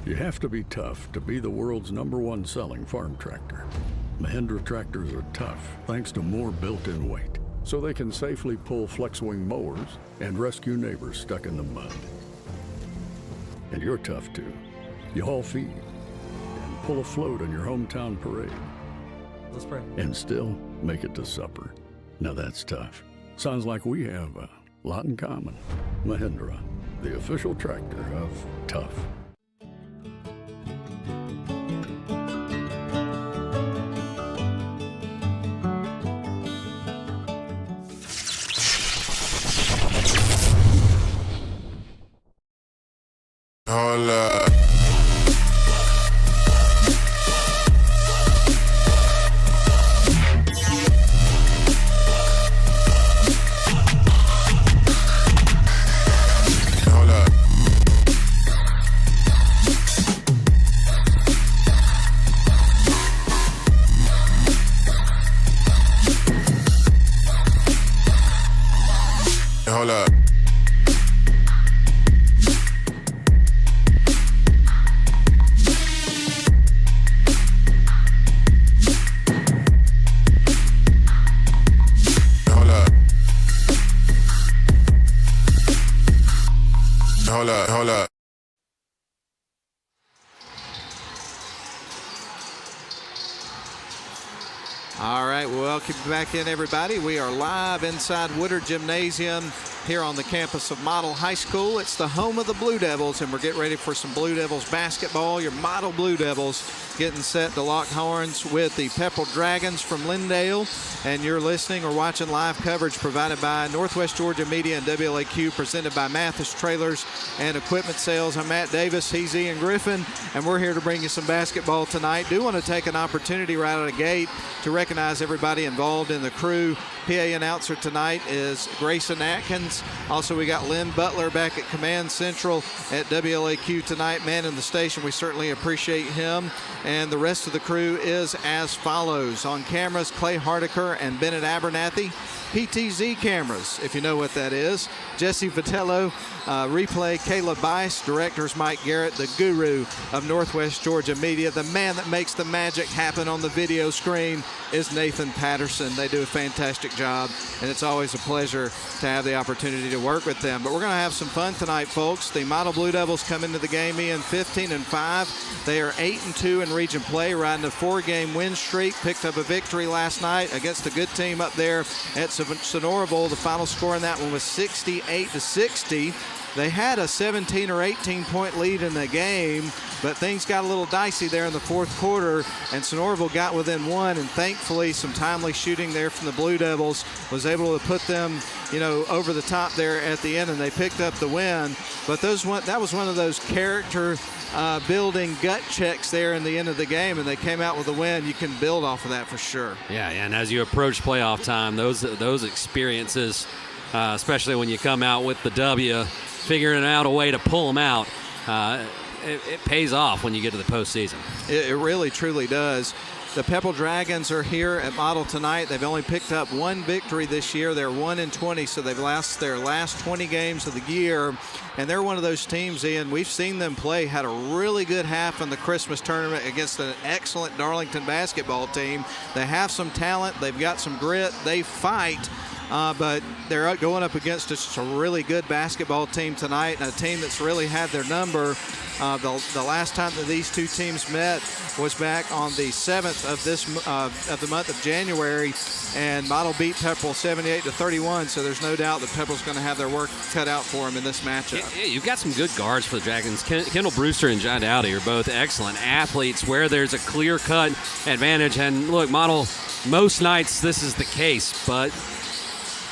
You have to be tough to be the world's #1 selling farm tractor. Mahindra tractors are tough thanks to more built-in weight, so they can safely pull flex-wing mowers and rescue neighbors stuck in the mud. And you're tough too. You haul feed and pull a float on your hometown parade. Let's pray. And still make it to supper. Now that's tough. Sounds like we have a lot in common. Mahindra, the official tractor of tough. Hold up. Hold up. Hold up. All right, welcome back in, everybody. We are live inside Woodard Gymnasium here on the campus of Model High School. It's the home of the Blue Devils, and we're getting ready for some Blue Devils basketball. Your Model Blue Devils getting set to lock horns with the Pepperell Dragons from Lindale. And you're listening or watching live coverage provided by Northwest Georgia Media and WLAQ, presented by Mathis Trailers and Equipment Sales. I'm Matt Davis, he's Ian Griffin, and we're here to bring you some basketball tonight. Do want to take an opportunity right out of the gate to recognize everybody involved in the crew. PA announcer tonight is Grayson Atkins. Also, we got Lynn Butler back at Command Central at WLAQ tonight, manning the station. We certainly appreciate him. And the rest of the crew is as follows. On cameras, Clay Hardiker and Bennett Abernathy. PTZ cameras, if you know what that is. Jesse Vitello, replay, Caleb Bice, directors Mike Garrett, the guru of Northwest Georgia Media. The man that makes the magic happen on the video screen is Nathan Patterson. They do a fantastic job, and it's always a pleasure to have the opportunity to work with them. But we're going to have some fun tonight, folks. The Model Blue Devils come into the game in 15-5. They are 8-2 in region play, riding a 4-game win streak. Picked up a victory last night against a good team up there at Sonoraville. The final score in that one was 68-60. They had a 17 or 18 point lead in the game, but things got a little dicey there in the fourth quarter, and Sonoraville got within one, and thankfully some timely shooting there from the Blue Devils was able to put them, over the top there at the end, and they picked up the win. But that was one of those character building gut checks there in the end of the game, and they came out with a win. You can build off of that for sure. Yeah, and as you approach playoff time, those experiences, especially when you come out with the W, figuring out a way to pull them out, it pays off when you get to the postseason. It really, truly does. The Pepperell Dragons are here at Model tonight. They've only picked up one victory this year. They're 1-20, so they've lost their last 20 games of the year. And they're one of those teams, Ian, we've seen them play, had a really good half in the Christmas tournament against an excellent Darlington basketball team. They have some talent. They've got some grit. They fight. But they're going up against just a really good basketball team tonight, and a team that's really had their number. The last time that these two teams met was back on the 7th of the month of January, and Model beat Pepperell 78-31. So there's no doubt that Pepperell's going to have their work cut out for them in this matchup. Yeah, you've got some good guards for the Dragons. Kendall Brewster and John Dowdy are both excellent athletes where there's a clear-cut advantage. And look, Model, most nights this is the case, but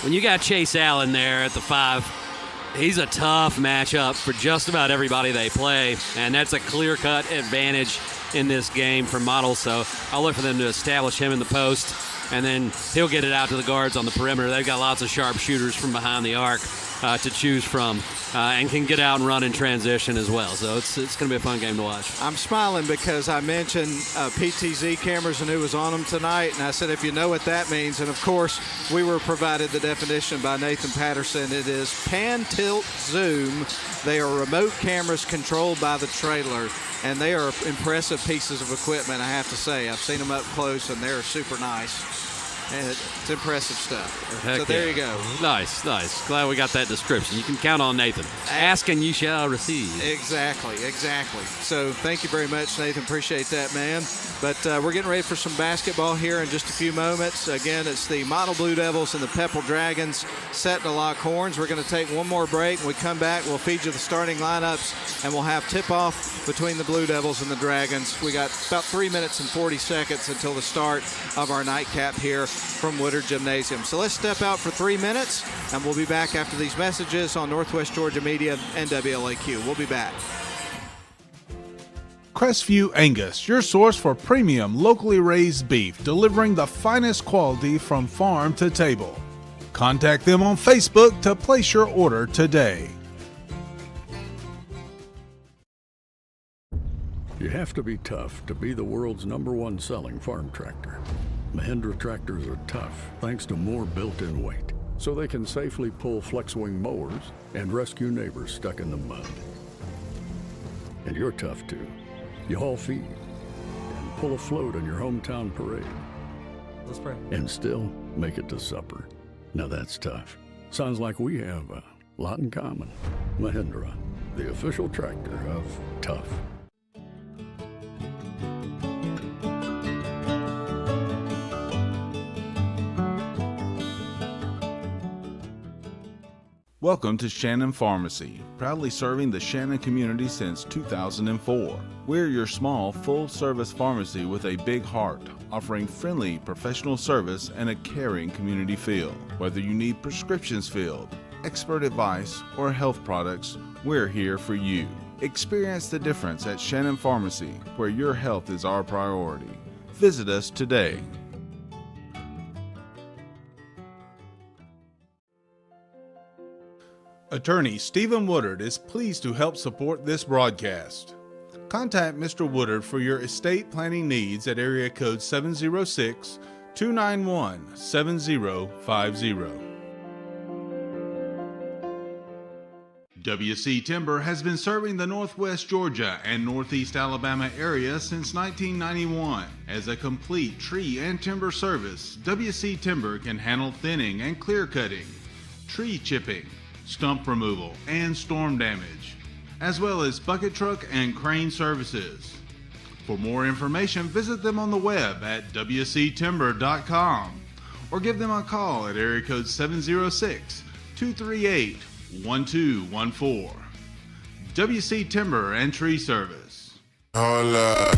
when you got Chase Allen there at the 5, he's a tough matchup for just about everybody they play, and that's a clear-cut advantage in this game for Model. So I'll look for them to establish him in the post, and then he'll get it out to the guards on the perimeter. They've got lots of sharp shooters from behind the arc. to choose from, and can get out and run in transition as well. So it's going to be a fun game to watch. I'm smiling because I mentioned PTZ cameras and who was on them tonight, and I said, if you know what that means, and of course we were provided the definition by Nathan Patterson. It is pan, tilt, zoom. They are remote cameras controlled by the trailer, and they are impressive pieces of equipment, I have to say. I've seen them up close, and they're super nice. And it's impressive stuff. Heck so there yeah. you go. Nice. Glad we got that description. You can count on Nathan. Ask and you shall receive. Exactly. So thank you very much, Nathan. Appreciate that, man. But we're getting ready for some basketball here in just a few moments. Again, it's the Model Blue Devils and the Pepperell Dragons setting to lock horns. We're going to take one more break. When we come back, we'll feed you the starting lineups, and we'll have tip-off between the Blue Devils and the Dragons. We got about 3 minutes and 40 seconds until the start of our nightcap here from Woodard Gymnasium. So let's step out for 3 minutes, and we'll be back after these messages on Northwest Georgia Media and WLAQ. We'll be back. Crestview Angus, your source for premium locally raised beef, delivering the finest quality from farm to table. Contact them on Facebook to place your order today. You have to be tough to be the world's #1 selling farm tractor. Mahindra tractors are tough thanks to more built-in weight, so they can safely pull flex-wing mowers and rescue neighbors stuck in the mud. And you're tough too. You haul feed and pull a float on your hometown parade. Let's pray. And still make it to supper. Now that's tough. Sounds like we have a lot in common. Mahindra, the official tractor of tough. Welcome to Shannon Pharmacy, proudly serving the Shannon community since 2004. We're your small, full-service pharmacy with a big heart, offering friendly, professional service and a caring community feel. Whether you need prescriptions filled, expert advice, or health products, we're here for you. Experience the difference at Shannon Pharmacy, where your health is our priority. Visit us today. Attorney Stephen Woodard is pleased to help support this broadcast. Contact Mr. Woodard for your estate planning needs at area code 706-291-7050. WC Timber has been serving the Northwest Georgia and Northeast Alabama area since 1991. As a complete tree and timber service, WC Timber can handle thinning and clear cutting, tree chipping, stump removal, and storm damage, as well as bucket truck and crane services. For more information, visit them on the web at wctimber.com or give them a call at area code 706-238-1214. WC Timber and Tree Service. Hola.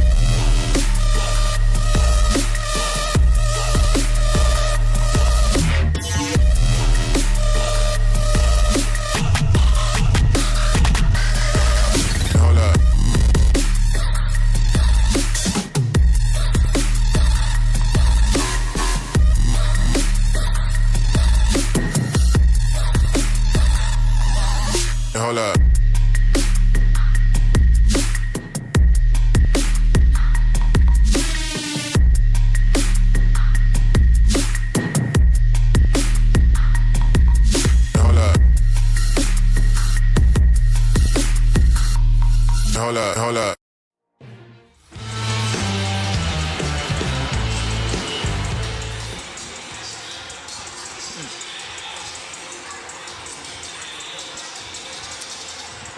Hold up. Hold up.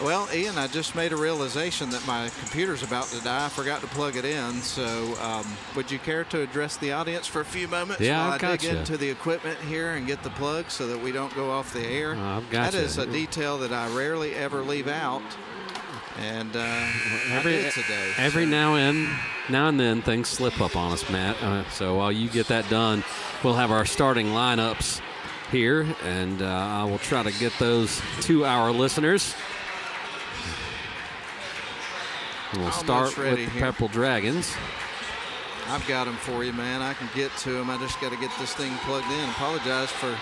Well, Ian, I just made a realization that my computer's about to die. I forgot to plug it in. So would you care to address the audience for a few moments while I dig into the equipment here and get the plug so that we don't go off the air? I've got that is a detail that I rarely ever leave out. And every now and then things slip up on us, Matt. So while you get that done, we'll have our starting lineups here, and I will try to get those to our listeners. And we'll start with the Pepperell Dragons. I've got them for you, man. I can get to them. I just got to get this thing plugged in. Apologize for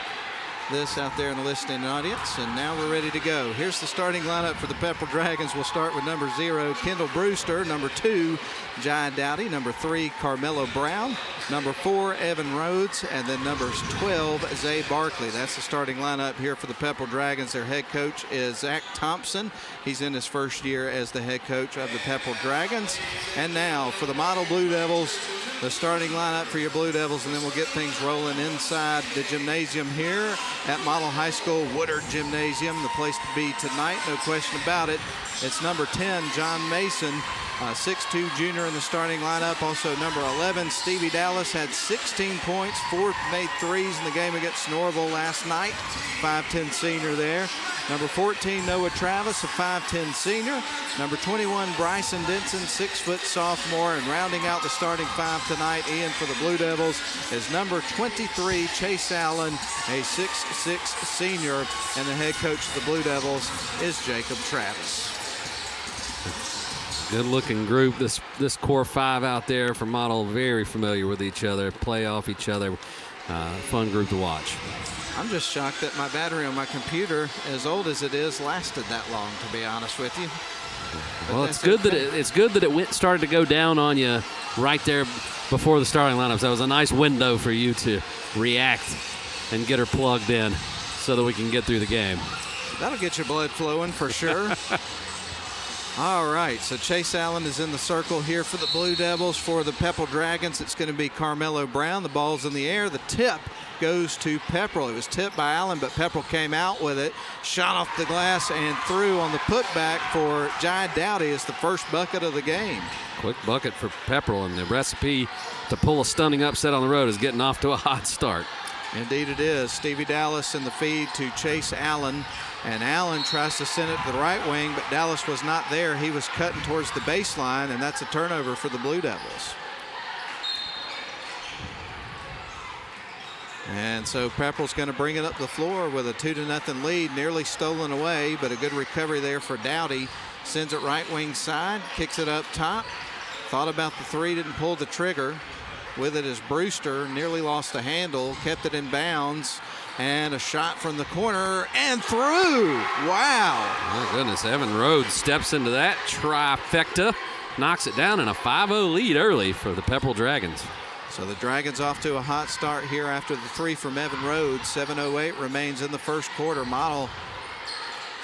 this out there in the listening audience. And now we're ready to go. Here's the starting lineup for the Pepperell Dragons. We'll start with number 0, Kendall Brewster. Number 2, Jai Dowdy. Number 3, Carmelo Brown. Number 4, Evan Rhodes. And then numbers 12, Zay Barkley. That's the starting lineup here for the Pepperell Dragons. Their head coach is Zach Thompson. He's in his first year as the head coach of the Pepperell Dragons. And now for the Model Blue Devils, the starting lineup for your Blue Devils, and then we'll get things rolling inside the gymnasium here at Model High School, Woodard Gymnasium, the place to be tonight, no question about it. It's number 10, John Mason, 6'2" junior in the starting lineup. Also number 11, Stevie Dallas, had 16 points, 4 made threes in the game against Norville last night. 5'10" senior there. Number 14, Noah Travis, a 5'10" senior. Number 21, Bryson Denson, 6' sophomore. And rounding out the starting 5 tonight, Ian, for the Blue Devils, is number 23, Chase Allen, a 6'6" senior. And the head coach of the Blue Devils is Jacob Travis. Good looking group. This core 5 out there from Model, very familiar with each other, play off each other. Fun group to watch. I'm just shocked that my battery on my computer, as old as it is, lasted that long, to be honest with you. But well, it's good that it started to go down on you right there before the starting lineups. That was a nice window for you to react and get her plugged in so that we can get through the game. That'll get your blood flowing for sure. All right, so Chase Allen is in the circle here for the Blue Devils. For the Pepperell Dragons, it's going to be Carmelo Brown. The ball's in the air. The tip goes to Pepperell. It was tipped by Allen, but Pepperell came out with it, shot off the glass and through on the putback for Jai Dowdy. It's the first bucket of the game. Quick bucket for Pepperell, and the recipe to pull a stunning upset on the road is getting off to a hot start. Indeed it is. Stevie Dallas in the feed to Chase Allen. And Allen tries to send it to the right wing, but Dallas was not there. He was cutting towards the baseline, and that's a turnover for the Blue Devils. And so Pepperell's going to bring it up the floor with a 2-0 lead, nearly stolen away, but a good recovery there for Dowdy. Sends it right wing side, kicks it up top. Thought about the three, didn't pull the trigger. With it is Brewster, nearly lost the handle, kept it in bounds. And a shot from the corner and through. Wow. My goodness, Evan Rhodes steps into that trifecta, knocks it down in a 5-0 lead early for the Pepperell Dragons. So the Dragons off to a hot start here after the 3 from Evan Rhodes. 7:08 remains in the first quarter. Model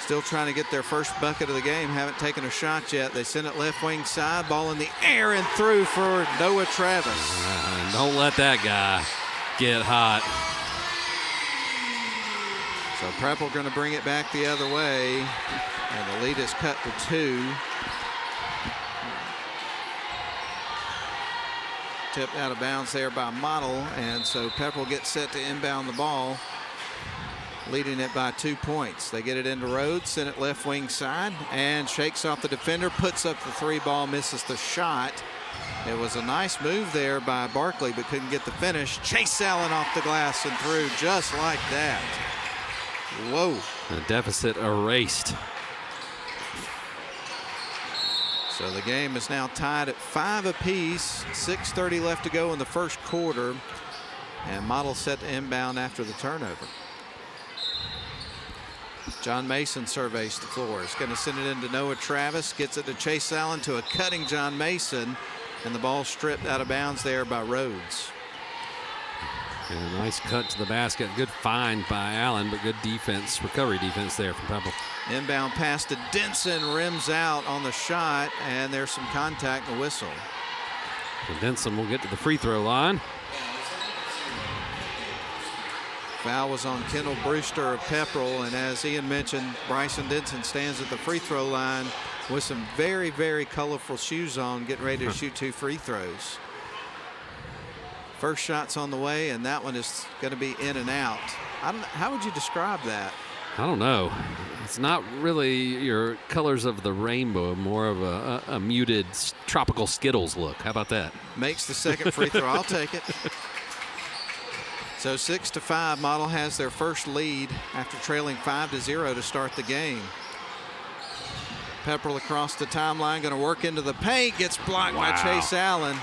still trying to get their first bucket of the game. Haven't taken a shot yet. They send it left wing side. Ball in the air and through for Noah Travis. Don't let that guy get hot. So Pepperell going to bring it back the other way, and the lead is cut to 2. Tipped out of bounds there by Model, and so Pepperell gets set to inbound the ball, leading it by 2 points. They get it into Rhodes, send it left wing side, and shakes off the defender, puts up the 3 ball, misses the shot. It was a nice move there by Barkley, but couldn't get the finish. Chase Allen off the glass and through just like that. Whoa. The deficit erased. So the game is now tied at 5 apiece. 6:30 left to go in the first quarter. And Model set to inbound after the turnover. John Mason surveys the floor. He's going to send it into Noah Travis. Gets it to Chase Allen, to a cutting John Mason. And the ball stripped out of bounds there by Rhodes. And a nice cut to the basket. Good find by Allen, but good defense, recovery defense there from Pepperell. Inbound pass to Denson, rims out on the shot, and there's some contact and a whistle. So Denson will get to the free throw line. Foul was on Kendall Brewster of Pepperell, and as Ian mentioned, Bryson Denson stands at the free throw line with some very, very colorful shoes on, getting ready to shoot 2 free throws. First shot's on the way, and that one is going to be in and out. How would you describe that? I don't know. It's not really your colors of the rainbow, more of a muted tropical Skittles look. How about that? Makes the second free throw. I'll take it. So 6-5, Model has their first lead after trailing 5-0 to start the game. Pepperell across the timeline, going to work into the paint, gets blocked by Chase Allen.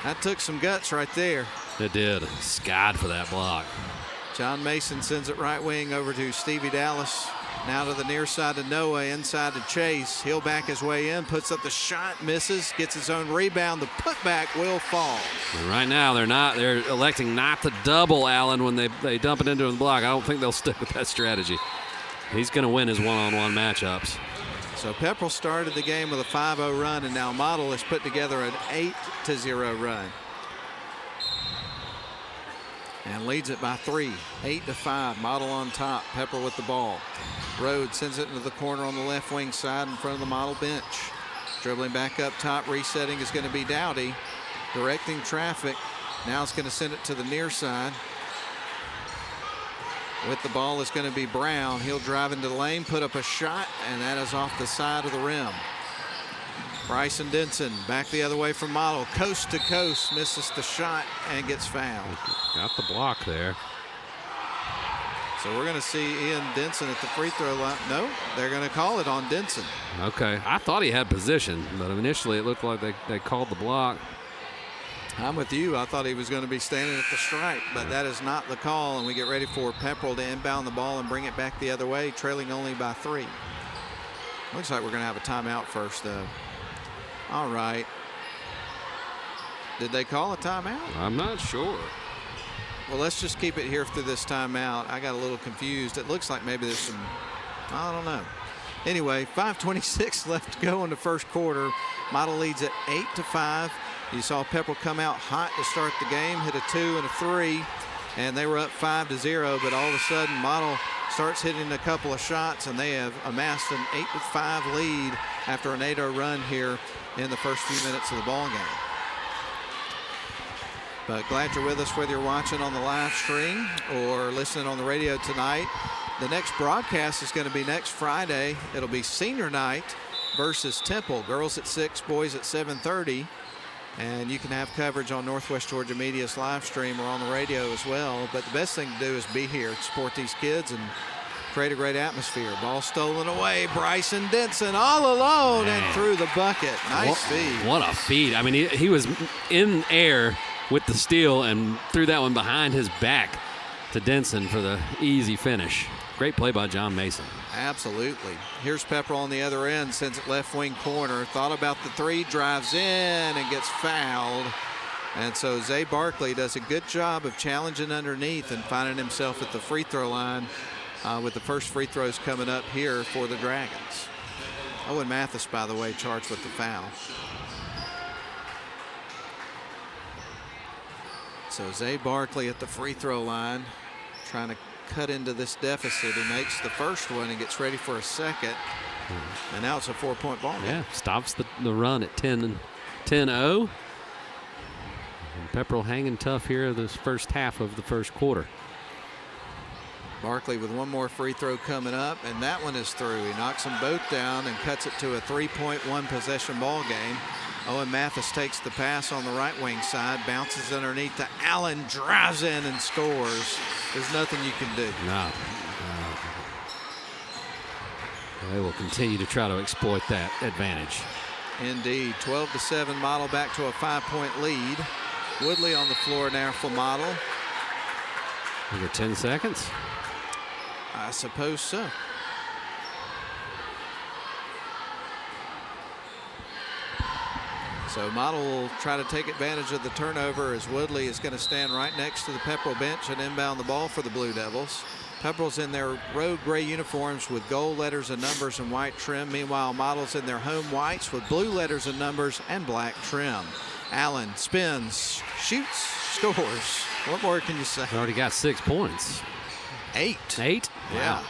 That took some guts right there. It did. Skied for that block. John Mason sends it right wing over to Stevie Dallas. Now to the near side to Noah, inside to Chase. He'll back his way in, puts up the shot, misses, gets his own rebound. The putback will fall. And right now they're electing not to double Allen when they dump it into the block. I don't think they'll stick with that strategy. He's going to win his one-on-one matchups. So Pepperell started the game with a 5-0 run, and now Model has put together an 8-0 run. And leads it by 3, 8-5. Model on top. Pepperell with the ball. Rhodes sends it into the corner on the left wing side in front of the Model bench. Dribbling back up top, resetting is going to be Dowdy. Directing traffic. Now it's going to send it to the near side. With the ball is going to be Brown. He'll drive into the lane, put up a shot, and that is off the side of the rim. Bryson Denson back the other way from Model, coast to coast, misses the shot and gets fouled. Got the block there. So we're going to see Ian Denson at the free throw line. No, they're going to call it on Denson. Okay, I thought he had position, but initially it looked like they called the block. I'm with you. I thought he was going to be standing at the stripe, but that is not the call, and we get ready for Pepperell to inbound the ball and bring it back the other way, trailing only by 3. Looks like we're going to have a timeout first, though. All right. Did they call a timeout? I'm not sure. Well, let's just keep it here through this timeout. I got a little confused. It looks like maybe there's some, I don't know. Anyway, 5:26 left to go in the first quarter. Model leads at 8-5. You saw Pepperell come out hot to start the game, hit a 2 and a 3, and they were up 5-0, but all of a sudden Model starts hitting a couple of shots, and they have amassed an 8-5 lead after an 8-0 run here in the first few minutes of the ball game. But glad you're with us, whether you're watching on the live stream or listening on the radio tonight. The next broadcast is going to be next Friday. It'll be senior night versus Temple. Girls at 6, boys at 7:30. And you can have coverage on Northwest Georgia Media's live stream or on the radio as well. But the best thing to do is be here, support these kids, and create a great atmosphere. Ball stolen away. Bryson Denson all alone and through the bucket. Nice feed. What a feed. I mean, he was in air with the steal and threw that one behind his back to Denson for the easy finish. Great play by John Mason. Absolutely. Here's Pepperell on the other end, sends it left wing corner. Thought about the 3, drives in and gets fouled. And so Zay Barkley does a good job of challenging underneath and finding himself at the free throw line with the first free throws coming up here for the Dragons. Owen Mathis, by the way, charged with the foul. So Zay Barkley at the free throw line, trying to cut into this deficit. He makes the first one and gets ready for a second. And now it's a 4-point ball game. Yeah, stops the run at 10-0. And Pepperell hanging tough here this first half of the first quarter. Barkley with one more free throw coming up, and that one is through. He knocks them both down and cuts it to a 3-point possession ball game. Owen Mathis takes the pass on the right wing side, bounces underneath to Allen, drives in and scores. There's nothing you can do. No. They will continue to try to exploit that advantage. Indeed. 12-7, Model back to a 5-point lead. Woodley on the floor now for Model. We got 10 seconds. I suppose so. So Model will try to take advantage of the turnover as Woodley is going to stand right next to the Pepperell bench and inbound the ball for the Blue Devils. Pepperell's in their road gray uniforms with gold letters and numbers and white trim. Meanwhile, Model's in their home whites with blue letters and numbers and black trim. Allen spins, shoots, scores. What more can you say? Already got 6 points. 8. 8? Yeah. Wow.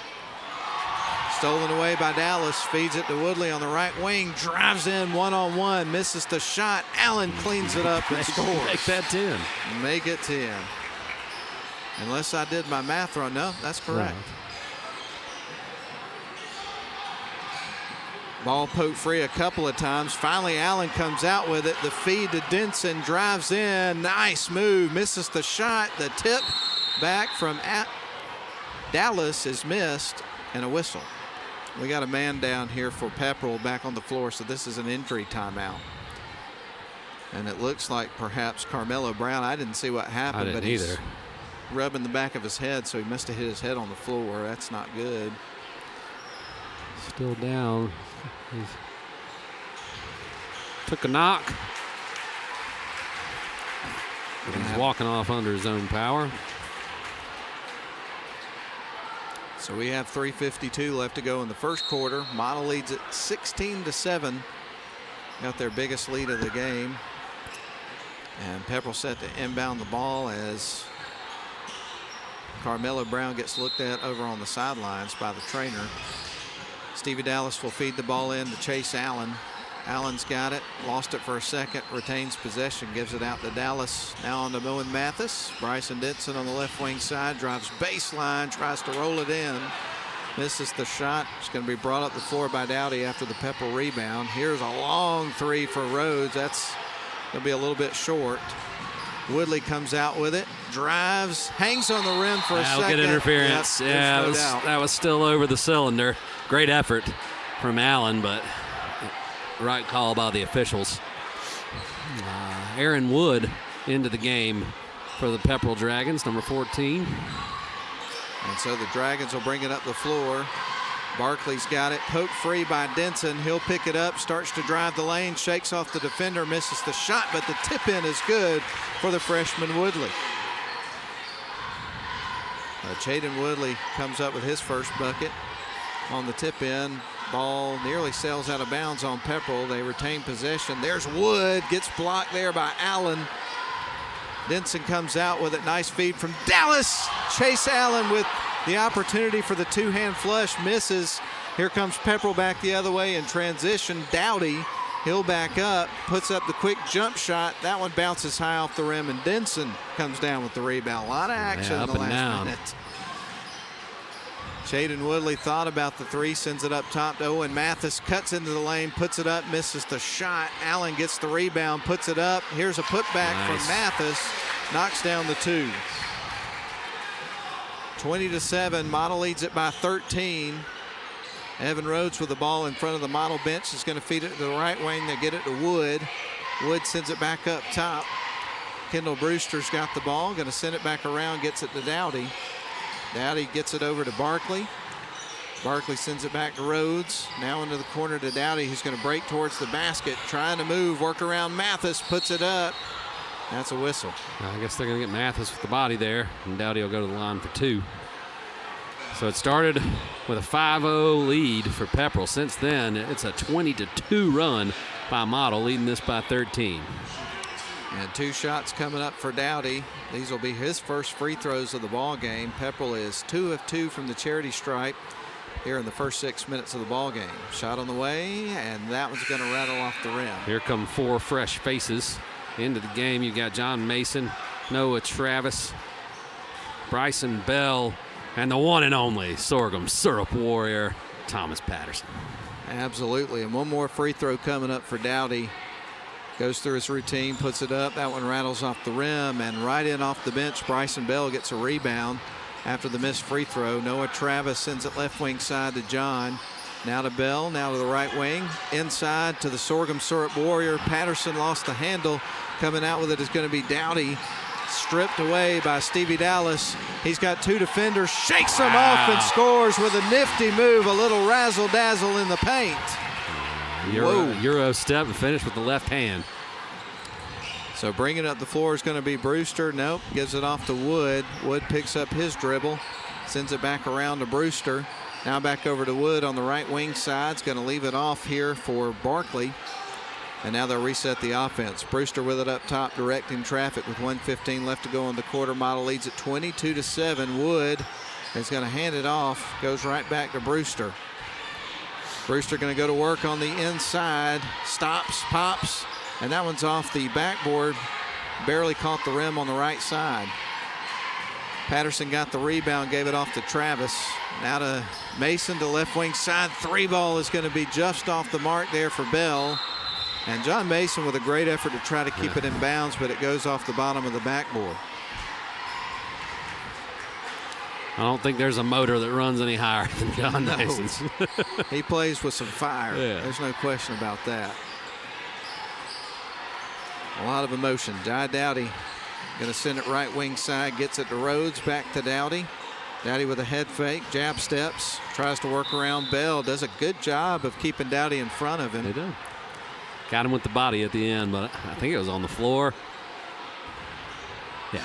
Stolen away by Dallas, feeds it to Woodley on the right wing, drives in one-on-one, misses the shot. Allen cleans it up and scores. Make that 10. Make it 10. Unless I did my math wrong. No, that's correct. No. Ball poked free a couple of times. Finally, Allen comes out with it. The feed to Denson, drives in. Nice move, misses the shot. The tip back from Dallas is missed, and a whistle. We got a man down here for Pepperell back on the floor, so this is an injury timeout. And it looks like perhaps Carmelo Brown. I didn't see what happened, I didn't but either. rubbing the back of his head, so he must have hit his head on the floor. That's not good. Still down. Took a knock. He's walking off under his own power. So we have 3:52 left to go in the first quarter. Model leads at 16-7. Got their biggest lead of the game. And Pepperell set to inbound the ball as Carmelo Brown gets looked at over on the sidelines by the trainer. Stevie Dallas will feed the ball in to Chase Allen. Allen's got it, lost it for a second, retains possession, gives it out to Dallas. Now on to Moen Mathis. Bryson Denson on the left wing side, drives baseline, tries to roll it in. Misses the shot. It's going to be brought up the floor by Dowdy after the Pepperell rebound. Here's a long three for Rhodes. That's going to be a little bit short. Woodley comes out with it, drives, hangs on the rim for a second. Good interference. Yep, yeah, that was still over the cylinder. Great effort from Allen, but right call by the officials. Aaron Wood into the game for the Pepperell Dragons, number 14. And so the Dragons will bring it up the floor. Barkley's got it, poked free by Denson. He'll pick it up, starts to drive the lane, shakes off the defender, misses the shot, but the tip-in is good for the freshman Woodley. Chaden Woodley comes up with his first bucket on the tip-in. Ball nearly sails out of bounds on Pepperell. They retain possession. There's Wood, gets blocked there by Allen. Denson comes out with it. Nice feed from Dallas. Chase Allen with the opportunity for the two-hand flush, misses. Here comes Pepperell back the other way in transition. Dowdy, he'll back up, puts up the quick jump shot. That one bounces high off the rim, and Denson comes down with the rebound. A lot of action in the last minute. Chaden Woodley thought about the three, sends it up top to Owen Mathis, cuts into the lane, puts it up, misses the shot. Allen gets the rebound, puts it up. Here's a putback from Mathis, knocks down the two. 20-7, Model leads it by 13. Evan Rhodes with the ball in front of the Model bench is going to feed it to the right wing. They get it to Wood. Wood sends it back up top. Kendall Brewster's got the ball, going to send it back around, gets it to Dowdy. Dowdy gets it over to Barkley. Barkley sends it back to Rhodes. Now into the corner to Dowdy, who's going to break towards the basket. Trying to move, work around Mathis, puts it up. That's a whistle. I guess they're going to get Mathis with the body there, and Dowdy will go to the line for two. So it started with a 5-0 lead for Pepperell. Since then, it's a 20-2 run by Model, leading this by 13. And two shots coming up for Dowdy. These will be his first free throws of the ball game. Pepperell is 2 of 2 from the charity stripe here in the first 6 minutes of the ball game. Shot on the way, and that one's going to rattle off the rim. Here come four fresh faces into the game. You've got John Mason, Noah Travis, Bryson Bell, and the one and only Sorghum Syrup Warrior, Thomas Patterson. Absolutely, and one more free throw coming up for Dowdy. Goes through his routine, puts it up. That one rattles off the rim, and right in off the bench, Bryson Bell gets a rebound after the missed free throw. Noah Travis sends it left wing side to John. Now to Bell, now to the right wing. Inside to the Sorghum Syrup Warrior. Patterson lost the handle. Coming out with it is going to be Dowdy. Stripped away by Stevie Dallas. He's got two defenders, shakes them off and scores with a nifty move, a little razzle-dazzle in the paint. Euro step and finish with the left hand. So bringing up the floor is going to be Brewster. Nope, gives it off to Wood. Wood picks up his dribble, sends it back around to Brewster. Now back over to Wood on the right wing side. It's going to leave it off here for Barkley. And now they'll reset the offense. Brewster with it up top, directing traffic with 1:15 left to go in the quarter. Model leads at 22-7. Wood is going to hand it off, goes right back to Brewster. Brewster going to go to work on the inside, stops, pops, and that one's off the backboard. Barely caught the rim on the right side. Patterson got the rebound, gave it off to Travis. Now to Mason to left wing side. Three ball is going to be just off the mark there for Bell. And John Mason with a great effort to try to keep it in bounds, but it goes off the bottom of the backboard. I don't think there's a motor that runs any higher than John Mason's. He plays with some fire. Yeah. There's no question about that. A lot of emotion. Jai Dowdy Going to send it right wing side, gets it to Rhodes, back to Dowdy. Dowdy with a head fake, jab steps, tries to work around Bell. Does a good job of keeping Dowdy in front of him. They do. Got him with the body at the end, but I think it was on the floor. Yeah.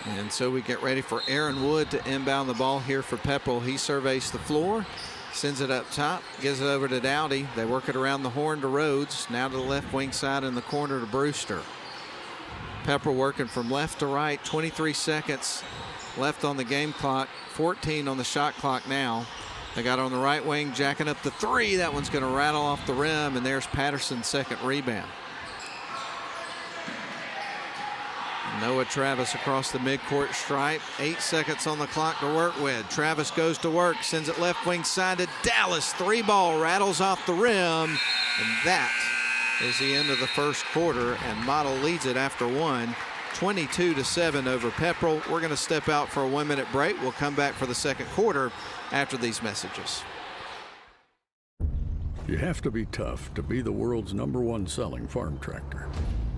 And so we get ready for Aaron Wood to inbound the ball here for Pepperell. He surveys the floor, sends it up top, gives it over to Dowdy. They work it around the horn to Rhodes. Now to the left wing side in the corner to Brewster. Pepperell working from left to right, 23 seconds left on the game clock, 14 on the shot clock now. They got on the right wing, jacking up the three. That one's going to rattle off the rim, and there's Patterson's second rebound. Noah Travis across the midcourt stripe. 8 seconds on the clock to work with. Travis goes to work, sends it left wing side to Dallas. Three ball rattles off the rim, and that is the end of the first quarter, and Model leads it after one, 22-7 over Pepperell. We're going to step out for a 1 minute break. We'll come back for the second quarter after these messages. You have to be tough to be the world's #1 selling farm tractor.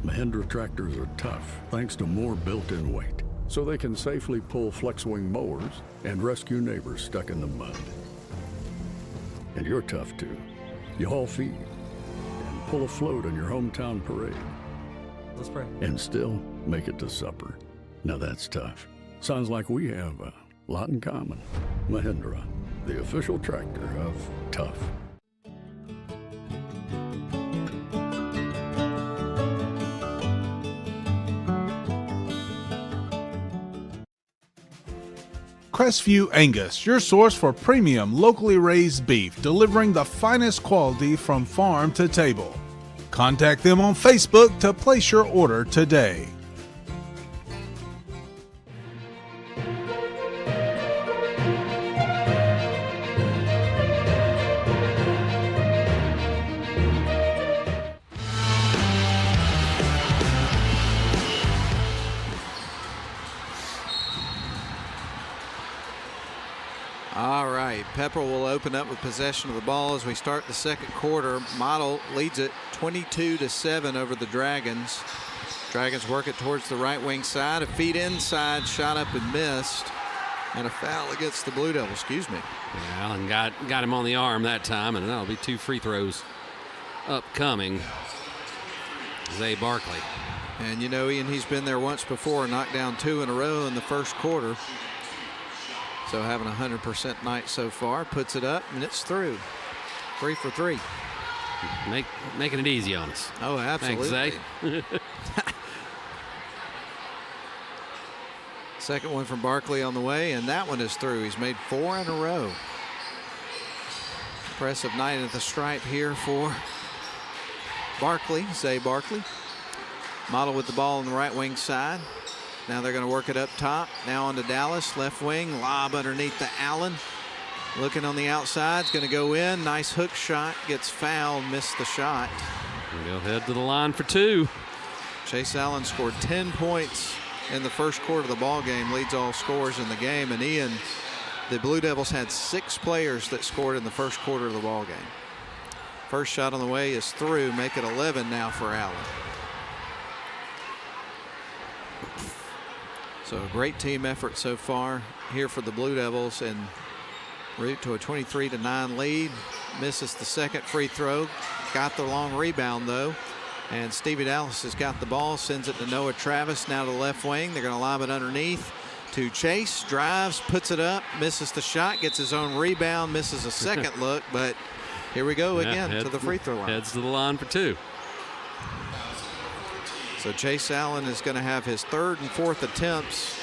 Mahindra tractors are tough thanks to more built-in weight, so they can safely pull flex-wing mowers and rescue neighbors stuck in the mud. And you're tough too. You haul feed and pull a float in your hometown parade. Let's pray. And still make it to supper. Now that's tough. Sounds like we have a lot in common. Mahindra, the official tractor of tough. Crestview Angus, your source for premium locally raised beef, delivering the finest quality from farm to table. Contact them on Facebook to place your order today. Pepperell will open up with possession of the ball as we start the second quarter. Model leads it 22-7 over the Dragons. Dragons work it towards the right wing side. A feed inside, shot up and missed. And a foul against the Blue Devils, excuse me. Yeah, Allen got him on the arm that time, and that'll be 2 free throws upcoming. Zay Barkley. And you know, Ian, he's been there once before, knocked down 2 in a row in the first quarter. So having a 100% night so far, puts it up, and it's through. 3 for 3. Making it easy on us. Oh, absolutely. Thanks, Zay. Second one from Barkley on the way, and that one is through. He's made 4 in a row. Impressive night at the stripe here for Barkley, Zay Barkley. Model with the ball on the right wing side. Now they're going to work it up top. Now on to Dallas, left wing, lob underneath to Allen. Looking on the outside, it's going to go in. Nice hook shot, gets fouled, missed the shot. We'll head to the line for 2. Chase Allen scored 10 points in the first quarter of the ball game, leads all scorers in the game. And Ian, the Blue Devils had 6 players that scored in the first quarter of the ball game. First shot on the way is through, make it 11 now for Allen. So a great team effort so far here for the Blue Devils, and route to a 23-9 lead. Misses the second free throw. Got the long rebound though. And Stevie Dallas has got the ball, sends it to Noah Travis, now to the left wing. They're going to lob it underneath to Chase. Drives, puts it up, misses the shot, gets his own rebound, misses a second look, but here we go again to the free throw line. Heads to the line for 2. So Chase Allen is going to have his 3rd and 4th attempts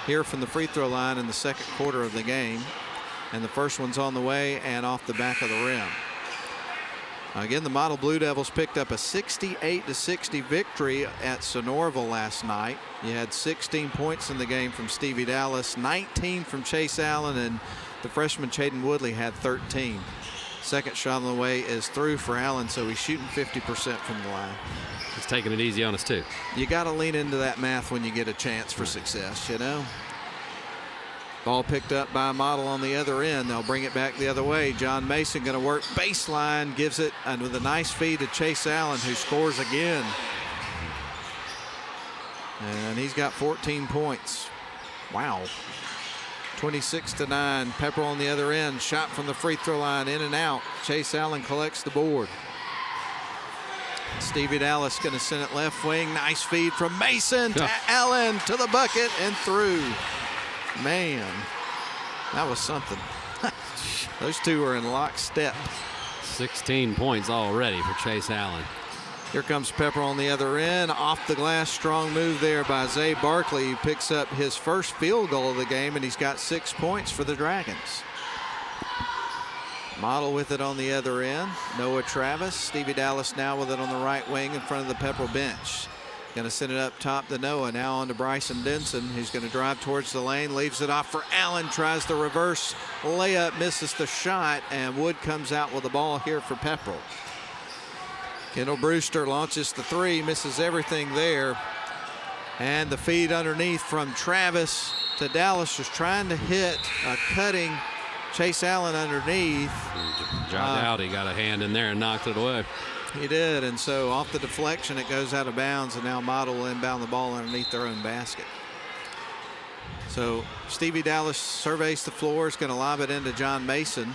here from the free throw line in the second quarter of the game. And the first one's on the way and off the back of the rim. Again, the Model Blue Devils picked up a 68-60 victory at Sonoraville last night. You had 16 points in the game from Stevie Dallas, 19 from Chase Allen, and the freshman Chaden Woodley had 13. Second shot on the way is through for Allen, so he's shooting 50% from the line. He's taking it easy on us too. You got to lean into that math when you get a chance for success, you know. Ball picked up by Model on the other end. They'll bring it back the other way. John Mason going to work baseline, gives it with a nice feed to Chase Allen, who scores again. And he's got 14 points. Wow. 26-9. Pepperell on the other end. Shot from the free throw line, in and out. Chase Allen collects the board. Stevie Dallas going to send it left wing. Nice feed from Mason to Allen, to the bucket and through. Man, that was something. Those two are in lockstep. 16 points already for Chase Allen. Here comes Pepperell on the other end. Off the glass, strong move there by Zay Barkley. He picks up his first field goal of the game, and he's got 6 points for the Dragons. Model with it on the other end. Noah Travis. Stevie Dallas now with it on the right wing in front of the Pepperell bench. Going to send it up top to Noah. Now on to Bryson Denson, who's going to drive towards the lane. Leaves it off for Allen. Tries the reverse layup. Misses the shot. And Wood comes out with the ball here for Pepperell. Kendall Brewster launches the three. Misses everything there. And the feed underneath from Travis to Dallas. Just trying to hit a cutting Chase Allen underneath. John Dowdy got a hand in there and knocked it away. He did, and so off the deflection, it goes out of bounds, and now Model will inbound the ball underneath their own basket. So Stevie Dallas surveys the floor, is going to lob it into John Mason.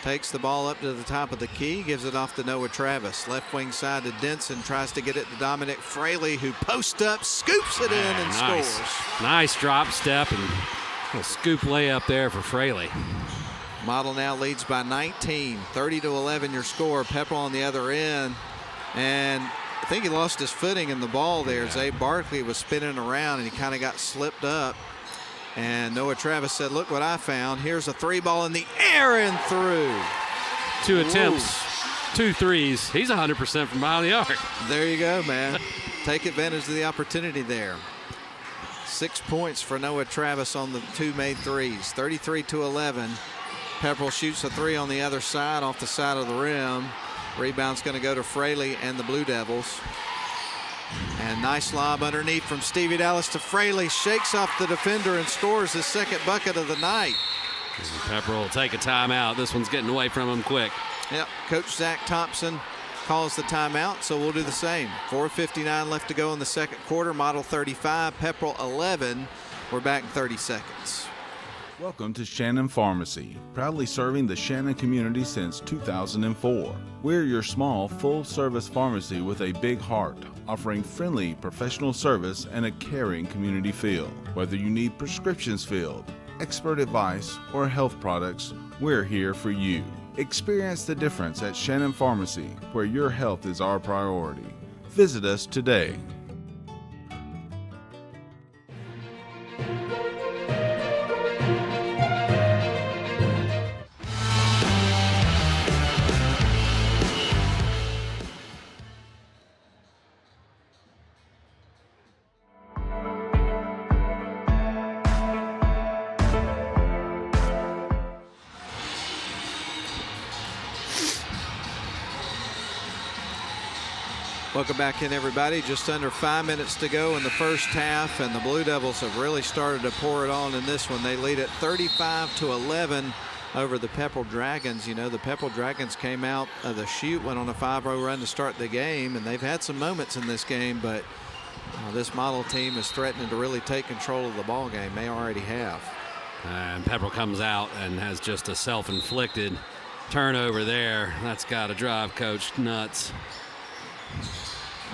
Takes the ball up to the top of the key, gives it off to Noah Travis. Left wing side to Denson, tries to get it to Dominic Fraley, who posts up, scoops it in, and scores. Nice drop step and a scoop layup there for Fraley. Model now leads by 19, 30-11 your score. Pepperell on the other end, and I think he lost his footing in the ball there. Zay Barkley was spinning around and he kind of got slipped up, and Noah Travis said, look what I found. Here's a three ball in the air and through. 2 attempts, 2 threes. He's 100% from behind the arc. There you go, man. Take advantage of the opportunity there. 6 points for Noah Travis on the 2 made threes. 33-11. Pepperell shoots a three on the other side, off the side of the rim. Rebound's going to go to Fraley and the Blue Devils. And nice lob underneath from Stevie Dallas to Fraley. Shakes off the defender and scores his second bucket of the night. Pepperell will take a timeout. This one's getting away from him quick. Yep, Coach Zach Thompson calls the timeout, so we'll do the same. 4:59 left to go in the second quarter. Model 35, Pepperell 11. We're back in 30 seconds. Welcome to Shannon Pharmacy, proudly serving the Shannon community since 2004. We're your small, full-service pharmacy with a big heart, offering friendly, professional service and a caring community feel. Whether you need prescriptions filled, expert advice, or health products, we're here for you. Experience the difference at Shannon Pharmacy, where your health is our priority. Visit us today. Welcome back in, everybody. Just under 5 minutes to go in the first half, and the Blue Devils have really started to pour it on in this one. They lead at 35-11 over the Pepperell Dragons. You know, the Pepperell Dragons came out of the chute, went on a 5-0 run to start the game, and they've had some moments in this game, but this Model team is threatening to really take control of the ball game. They already have. And Pepperell comes out and has just a self-inflicted turnover there. That's got to drive Coach nuts.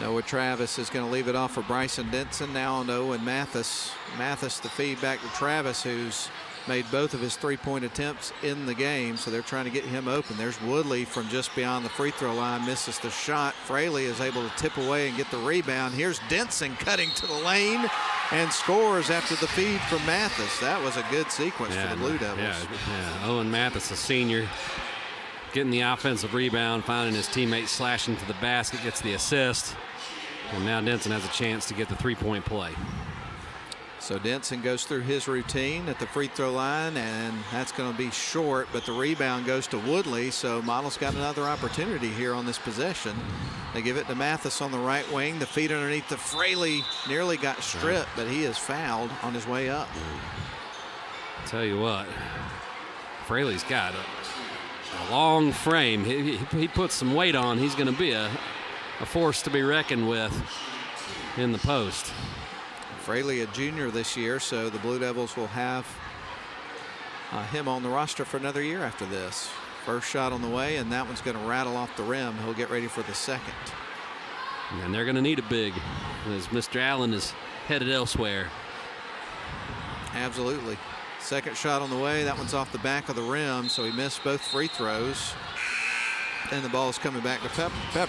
Noah Travis is going to leave it off for Bryson Denson. Now on to Owen Mathis. Mathis the feed back to Travis, who's made both of his three-point attempts in the game, so they're trying to get him open. There's Woodley from just beyond the free throw line, misses the shot. Fraley is able to tip away and get the rebound. Here's Denson cutting to the lane and scores after the feed from Mathis. That was a good sequence for the Blue Devils. Yeah. Owen Mathis, a senior, getting the offensive rebound, finding his teammate slashing to the basket, gets the assist. And now Denson has a chance to get the three-point play. So Denson goes through his routine at the free throw line, and that's going to be short, but the rebound goes to Woodley, so Model's got another opportunity here on this possession. They give it to Mathis on the right wing. The feed underneath the Fraley nearly got stripped, but he is fouled on his way up. Tell you what, Fraley's got a long frame. He puts some weight on. He's going to be a force to be reckoned with in the post. Fraley, a junior this year, so the Blue Devils will have him on the roster for another year after this. First shot on the way, and that one's going to rattle off the rim. He'll get ready for the second. And they're going to need a big, as Mr. Allen is headed elsewhere. Absolutely. Second shot on the way. That one's off the back of the rim, so he missed both free throws. And the ball is coming back to Pepperell.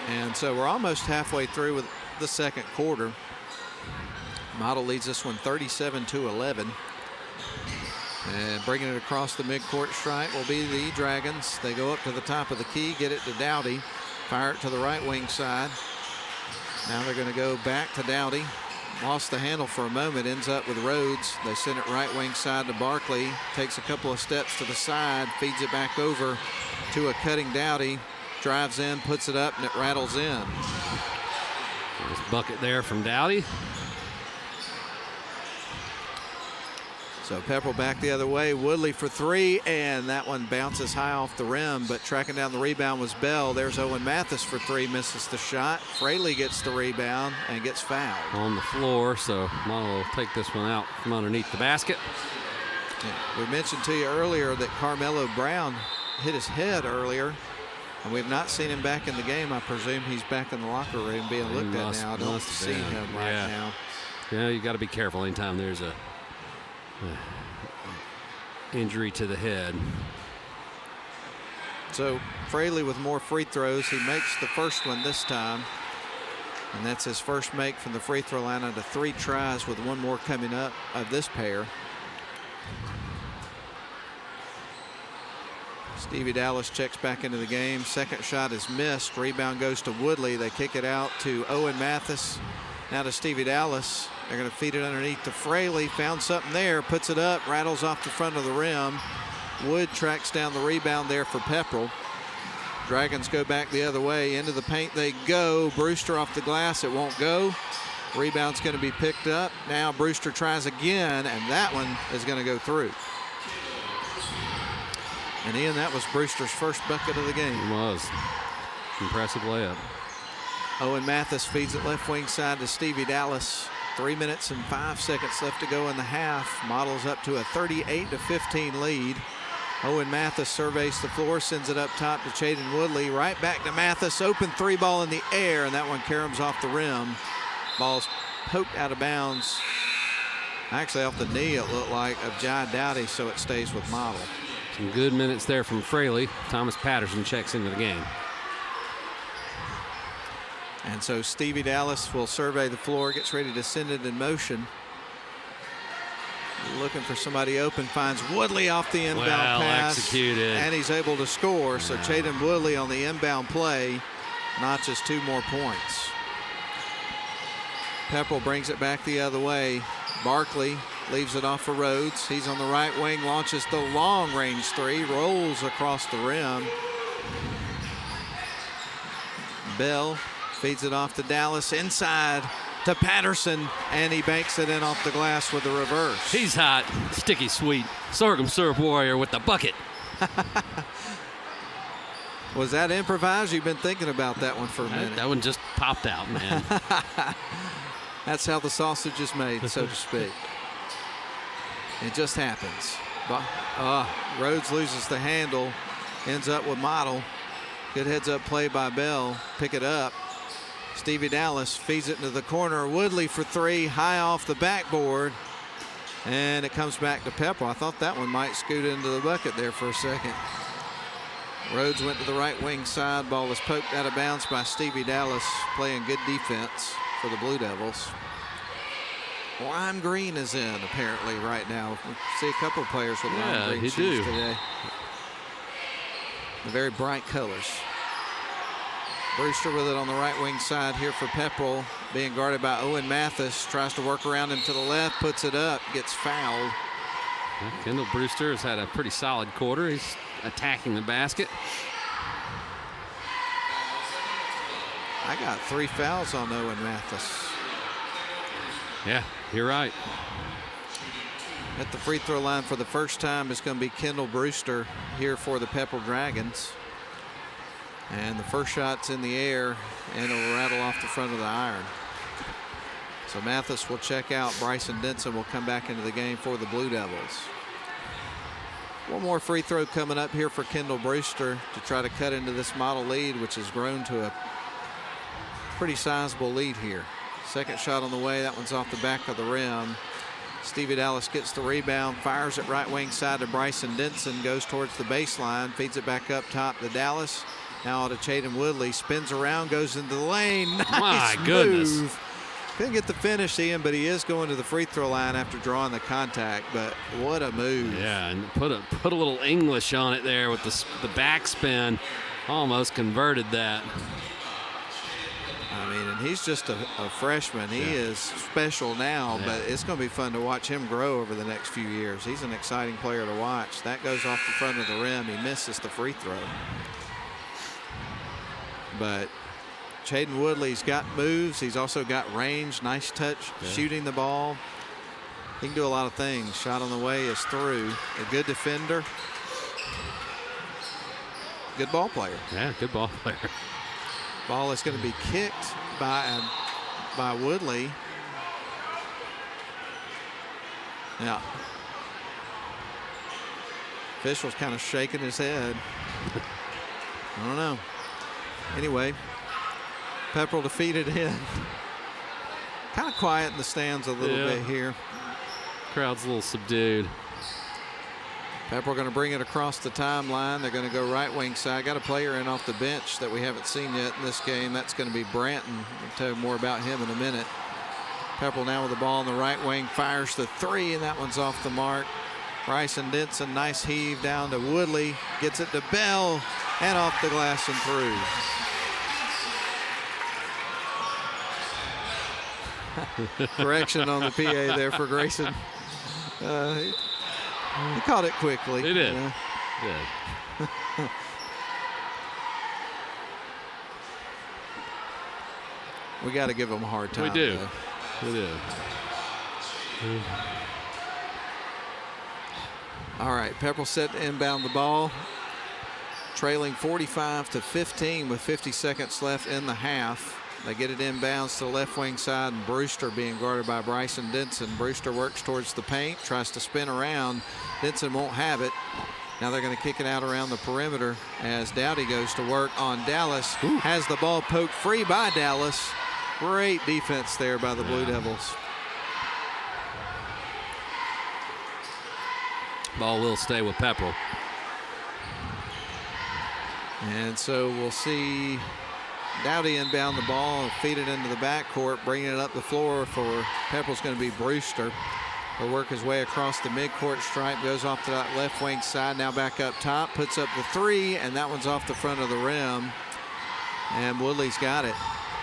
And so we're almost halfway through with the second quarter. Model leads this one 37-11. And bringing it across the midcourt stripe will be the Dragons. They go up to the top of the key, get it to Dowdy, fire it to the right wing side. Now they're going to go back to Dowdy. Lost the handle for a moment, ends up with Rhodes. They send it right wing side to Barkley. Takes a couple of steps to the side, feeds it back over to a cutting Dowdy. Drives in, puts it up, and it rattles in. Nice bucket there from Dowdy. So Pepperell back the other way. Woodley for three, and that one bounces high off the rim, but tracking down the rebound was Bell. There's Owen Mathis for three, misses the shot. Fraley gets the rebound and gets fouled. On the floor, so Model will take this one out from underneath the basket. Yeah, we mentioned to you earlier that Carmelo Brown hit his head earlier, and we've not seen him back in the game. I presume he's back in the locker room being looked at now. I don't see him right now. Yeah, you got to be careful anytime there's a injury to the head. So Fraley with more free throws. He makes the first one this time, and that's his first make from the free throw line out of 3 tries, with one more coming up of this pair. Stevie Dallas checks back into the game. Second shot is missed. Rebound goes to Woodley. They kick it out to Owen Mathis. Now to Stevie Dallas. They're going to feed it underneath to Fraley. Found something there, puts it up, rattles off the front of the rim. Wood tracks down the rebound there for Pepperell. Dragons go back the other way. Into the paint they go. Brewster off the glass. It won't go. Rebound's going to be picked up. Now Brewster tries again, and that one is going to go through. And Ian, that was Brewster's first bucket of the game. It was. Impressive layup. Owen Mathis feeds it left wing side to Stevie Dallas. 3 minutes and 5 seconds left to go in the half. Models up to a 38-15 lead. Owen Mathis surveys the floor, sends it up top to Chaden Woodley. Right back to Mathis. Open three ball in the air, and that one caroms off the rim. Ball's poked out of bounds. Actually off the knee, it looked like, of Jai Dowdy, so it stays with Model. Some good minutes there from Fraley. Thomas Patterson checks into the game. And so Stevie Dallas will survey the floor, gets ready to send it in motion. Looking for somebody open, finds Woodley off the inbound pass. Executed. And he's able to score. So Chaden Woodley on the inbound play notches 2 more points. Pepperell brings it back the other way. Barkley leaves it off for Rhodes. He's on the right wing, launches the long range three, rolls across the rim. Bell feeds it off to Dallas, inside to Patterson, and he banks it in off the glass with the reverse. He's hot, sticky sweet, sorghum syrup warrior with the bucket. Was that improvised? You've been thinking about that one for a minute. That one just popped out, man. That's how the sausage is made, so to speak. It just happens. Rhodes loses the handle, ends up with Model. Good heads-up play by Bell. Pick it up. Stevie Dallas feeds it into the corner. Woodley for three, high off the backboard. And it comes back to Pepperell. I thought that one might scoot into the bucket there for a second. Rhodes went to the right wing side. Ball was poked out of bounds by Stevie Dallas, playing good defense for the Blue Devils. Lime green is in apparently right now. We see a couple of players with lime green shoes today. The very bright colors. Brewster with it on the right wing side here for Pepperell, being guarded by Owen Mathis. Tries to work around him to the left, puts it up, gets fouled. Kendall Brewster has had a pretty solid quarter. He's attacking the basket. I got 3 fouls on Owen Mathis. Yeah, You're right. At the free throw line for the first time is going to be Kendall Brewster here for the Pepperell Dragons. And the first shot's in the air, and it'll rattle off the front of the iron. So Mathis will check out. Bryson Denson will come back into the game for the Blue Devils. One more free throw coming up here for Kendall Brewster to try to cut into this model lead, which has grown to a pretty sizable lead here. Second shot on the way. That one's off the back of the rim. Stevie Dallas gets the rebound, fires it right wing side to Bryson Denson, goes towards the baseline, feeds it back up top to Dallas. Now to Chaden Woodley, spins around, goes into the lane. Nice My goodness. move. Couldn't get the finish, Ian, but he is going to the free throw line after drawing the contact. But what a move. Yeah, and put a little English on it there with the backspin. Almost converted that. I mean, and he's just a freshman. He is special now, but it's going to be fun to watch him grow over the next few years. He's an exciting player to watch. That goes off the front of the rim. He misses the free throw. But Chaden Woodley's got moves. He's also got range, nice touch, shooting the ball. He can do a lot of things. Shot on the way is through. A good defender. Good ball player. Yeah, good ball player. Ball is going to be kicked by Woodley. Yeah. Official's kind of shaking his head. I don't know. Anyway, Pepperell defeated in. Kind of quiet in the stands a little bit here. Crowd's a little subdued. Pepperell going to bring it across the timeline. They're going to go right wing side. Got a player in off the bench that we haven't seen yet in this game. That's going to be Branton. We'll tell you more about him in a minute. Pepperell now with the ball on the right wing, fires the three, and that one's off the mark. Bryson Denson, nice heave down to Woodley. Gets it to Bell, and off the glass and through. Correction on the PA there for Grayson. He caught it quickly. He did. Yeah. We got to give him a hard time. We do. Though. We do. All right, Pepperell set to inbound the ball. Trailing 45-15 with 50 seconds left in the half. They get it inbounds to the left wing side, and Brewster being guarded by Bryson Denson. Brewster works towards the paint, tries to spin around. Denson won't have it. Now they're going to kick it out around the perimeter as Dowdy goes to work on Dallas. Ooh. Has the ball poked free by Dallas. Great defense there by the Blue Devils. Ball will stay with Pepperell. And so we'll see Dowdy inbound the ball and feed it into the backcourt, bringing it up the floor for Pepperell's going to be Brewster. He'll work his way across the midcourt stripe, goes off to that left wing side, now back up top, puts up the three, and that one's off the front of the rim. And Woodley's got it.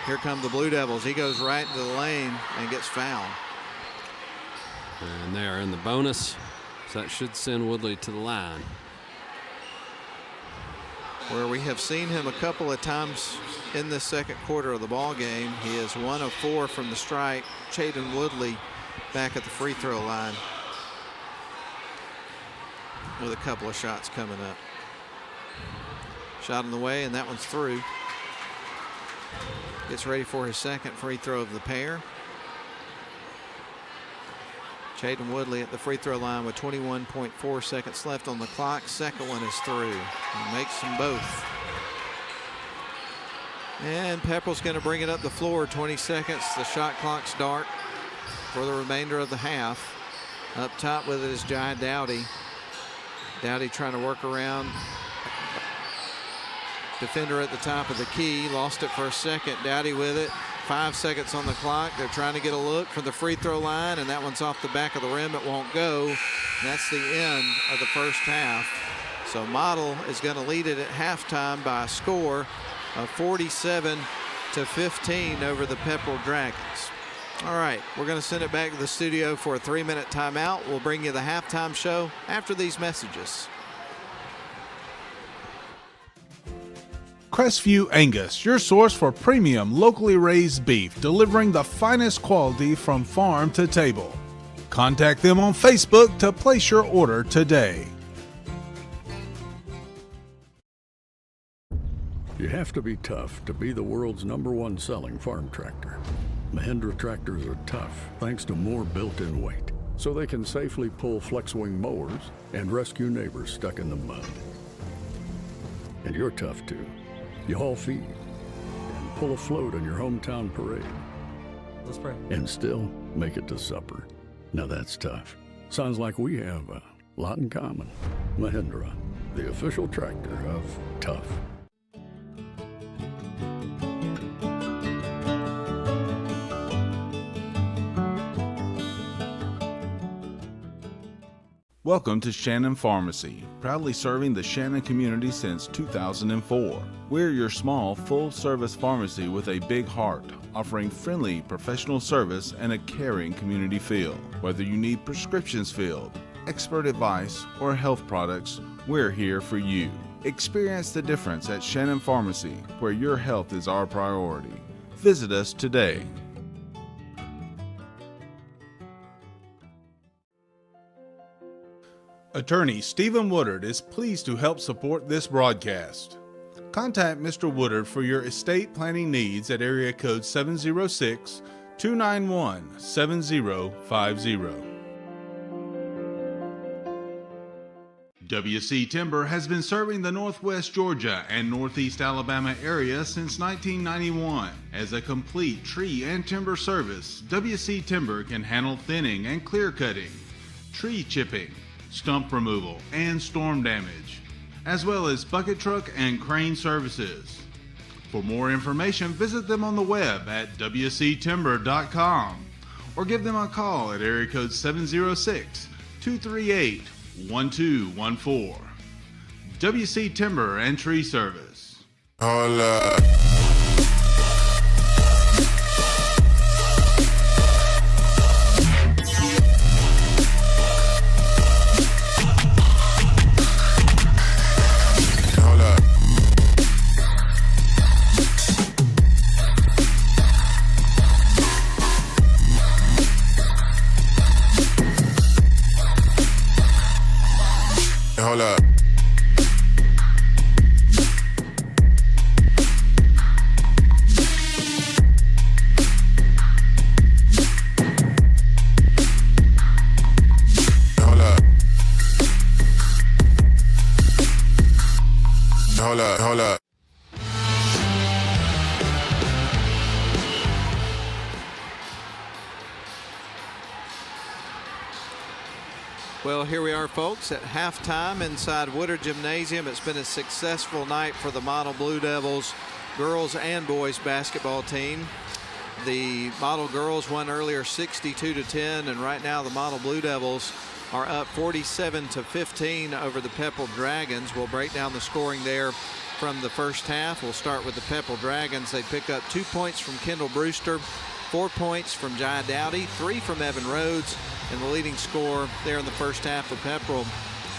Here come the Blue Devils. He goes right into the lane and gets fouled. And they are in the bonus, so that should send Woodley to the line. Where we have seen him a couple of times in this second quarter of the ball game. He is 1 of 4 from the stripe. Chaden Woodley back at the free throw line with a couple of shots coming up. Shot in the way, and that one's through. Gets ready for his second free throw of the pair. Chaden Woodley at the free throw line with 21.4 seconds left on the clock. Second one is through. He makes them both. And Pepperell's going to bring it up the floor. 20 seconds. The shot clock start for the remainder of the half. Up top with it is Jai Dowdy. Dowdy trying to work around. Defender at the top of the key. Lost it for a second. Dowdy with it. 5 seconds on the clock. They're trying to get a look from the free throw line, and that one's off the back of the rim. It won't go. And that's the end of the first half. So Model is going to lead it at halftime by a score of 47-15 over the Pepperell Dragons. All right, we're going to send it back to the studio for a 3-minute timeout. We'll bring you the halftime show after these messages. Crestview Angus, your source for premium, locally raised beef, delivering the finest quality from farm to table. Contact them on Facebook to place your order today. You have to be tough to be the world's #1 selling farm tractor. Mahindra tractors are tough thanks to more built-in weight, so they can safely pull flex-wing mowers and rescue neighbors stuck in the mud. And you're tough too. You haul feed and pull a float in your hometown parade. Let's pray. And still make it to supper. Now that's tough. Sounds like we have a lot in common. Mahindra, the official tractor of tough. Welcome to Shannon Pharmacy, proudly serving the Shannon community since 2004. We're your small, full-service pharmacy with a big heart, offering friendly, professional service and a caring community feel. Whether you need prescriptions filled, expert advice, or health products, we're here for you. Experience the difference at Shannon Pharmacy, where your health is our priority. Visit us today. Attorney Stephen Woodard is pleased to help support this broadcast. Contact Mr. Woodard for your estate planning needs at area code 706-291-7050. WC Timber has been serving the Northwest Georgia and Northeast Alabama area since 1991. As a complete tree and timber service, WC Timber can handle thinning and clear cutting, tree chipping, stump removal, and storm damage, as well as bucket truck and crane services. For more information, visit them on the web at wctimber.com or give them a call at area code 706-238-1214. WC Timber and Tree Service. Hola. Hold up. Hold up. Well, here we are, folks, at halftime inside Woodard Gymnasium. It's been a successful night for the Model Blue Devils girls and boys basketball team. The Model girls won earlier 62-10, and right now the Model Blue Devils are up 47-15 over the Pepperell Dragons. We'll break down the scoring there from the first half. We'll start with the Pepperell Dragons. They pick up 2 points from Kendall Brewster, 4 points from Jai Dowdy, 3 from Evan Rhodes, and the leading scorer there in the first half of Pepperell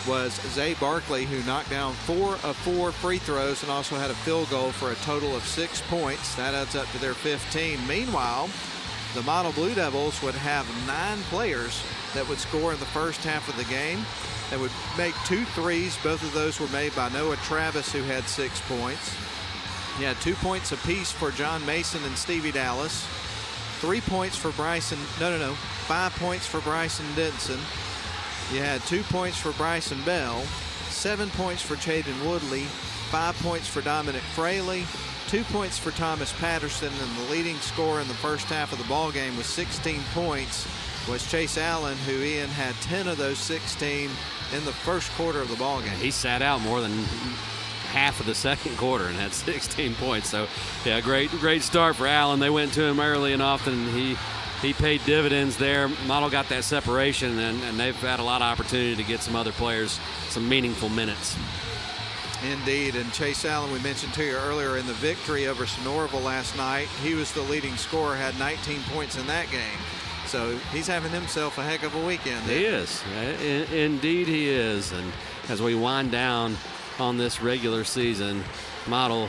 was Zay Barkley, who knocked down 4 of 4 free throws and also had a field goal for a total of 6 points. That adds up to their 15. Meanwhile, the Model Blue Devils would have 9 players that would score in the first half of the game. They would make 2 threes. Both of those were made by Noah Travis, who had 6 points. He had 2 points apiece for John Mason and Stevie Dallas. 3 points for Bryson. 5 points for Bryson Denson. You had 2 points for Bryson Bell, 7 points for Chaden Woodley, 5 points for Dominic Fraley, 2 points for Thomas Patterson, and the leading scorer in the first half of the ball game with 16 points was Chase Allen, who Ian had 10 of those 16 in the first quarter of the ball game. He sat out more than half of the second quarter and had 16 points. So, yeah, great start for Allen. They went to him early and often. He paid dividends there. Model got that separation, and they've had a lot of opportunity to get some other players some meaningful minutes. Indeed, and Chase Allen, we mentioned to you earlier in the victory over Sonoraville last night, he was the leading scorer, had 19 points in that game. So he's having himself a heck of a weekend. He is. Indeed he is. And as we wind down on this regular season. Model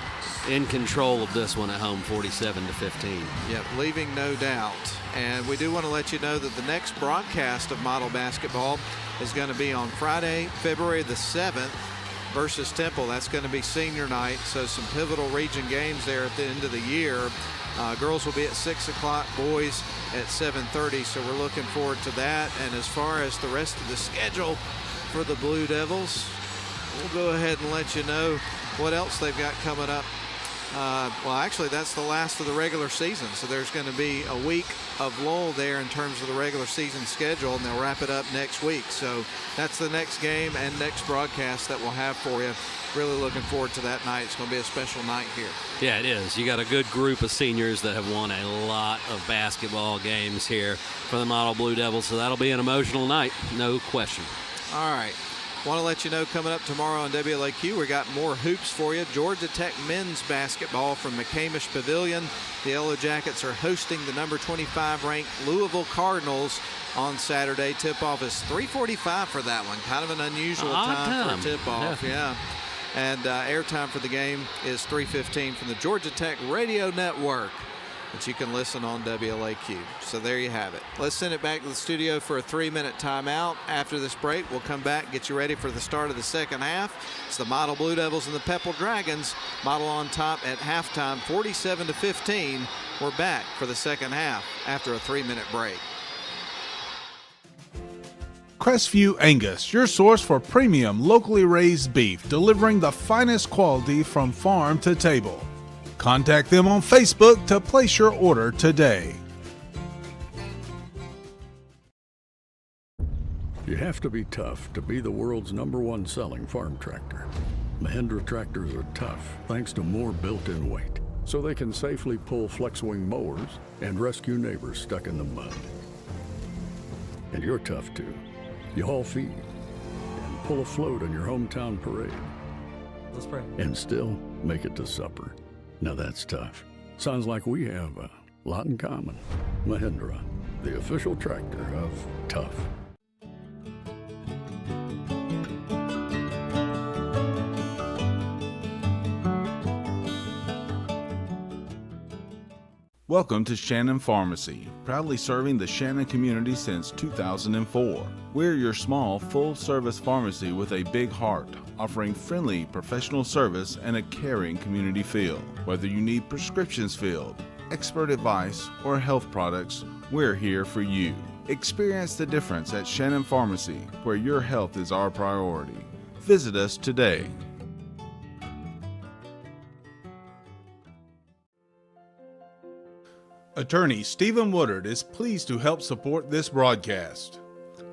in control of this one at home, 47-15. Yep, leaving no doubt. And we do want to let you know that the next broadcast of Model basketball is going to be on Friday, February the 7th versus Temple. That's going to be senior night, so some pivotal region games there at the end of the year. Girls will be at 6 o'clock, boys at 7:30, so we're looking forward to that. And as far as the rest of the schedule for the Blue Devils, we'll go ahead and let you know what else they've got coming up. Well, actually, that's the last of the regular season, so there's going to be a week of lull there in terms of the regular season schedule, and they'll wrap it up next week. So that's the next game and next broadcast that we'll have for you. Really looking forward to that night. It's going to be a special night here. Yeah, it is. You got a good group of seniors that have won a lot of basketball games here for the Model Blue Devils, so that'll be an emotional night, no question. All right. Want to let you know, coming up tomorrow on WLAQ, we got more hoops for you. Georgia Tech men's basketball from McCamish Pavilion. The Yellow Jackets are hosting the number 25 ranked Louisville Cardinals on Saturday. Tip-off is 3:45 for that one. Kind of an unusual time for tip-off. Yeah. And airtime for the game is 3:15 from the Georgia Tech Radio Network, that you can listen on WLAQ. So there you have it. Let's send it back to the studio for a 3-minute timeout. After this break, we'll come back, get you ready for the start of the second half. It's the Model Blue Devils and the Pepperell Dragons. Model on top at halftime, 47-15. We're back for the second half after a 3-minute break. Crestview Angus, your source for premium locally raised beef, delivering the finest quality from farm to table. Contact them on Facebook to place your order today. You have to be tough to be the world's #1 selling farm tractor. Mahindra tractors are tough thanks to more built-in weight, so they can safely pull flex-wing mowers and rescue neighbors stuck in the mud. And you're tough too. You haul feed and pull a float on your hometown parade. Let's pray. And still make it to supper. Now that's tough. Sounds like we have a lot in common. Mahindra, the official tractor of tough. Welcome to Shannon Pharmacy, proudly serving the Shannon community since 2004. We're your small, full-service pharmacy with a big heart, offering friendly, professional service and a caring community feel. Whether you need prescriptions filled, expert advice, or health products, we're here for you. Experience the difference at Shannon Pharmacy, where your health is our priority. Visit us today. Attorney Stephen Woodard is pleased to help support this broadcast.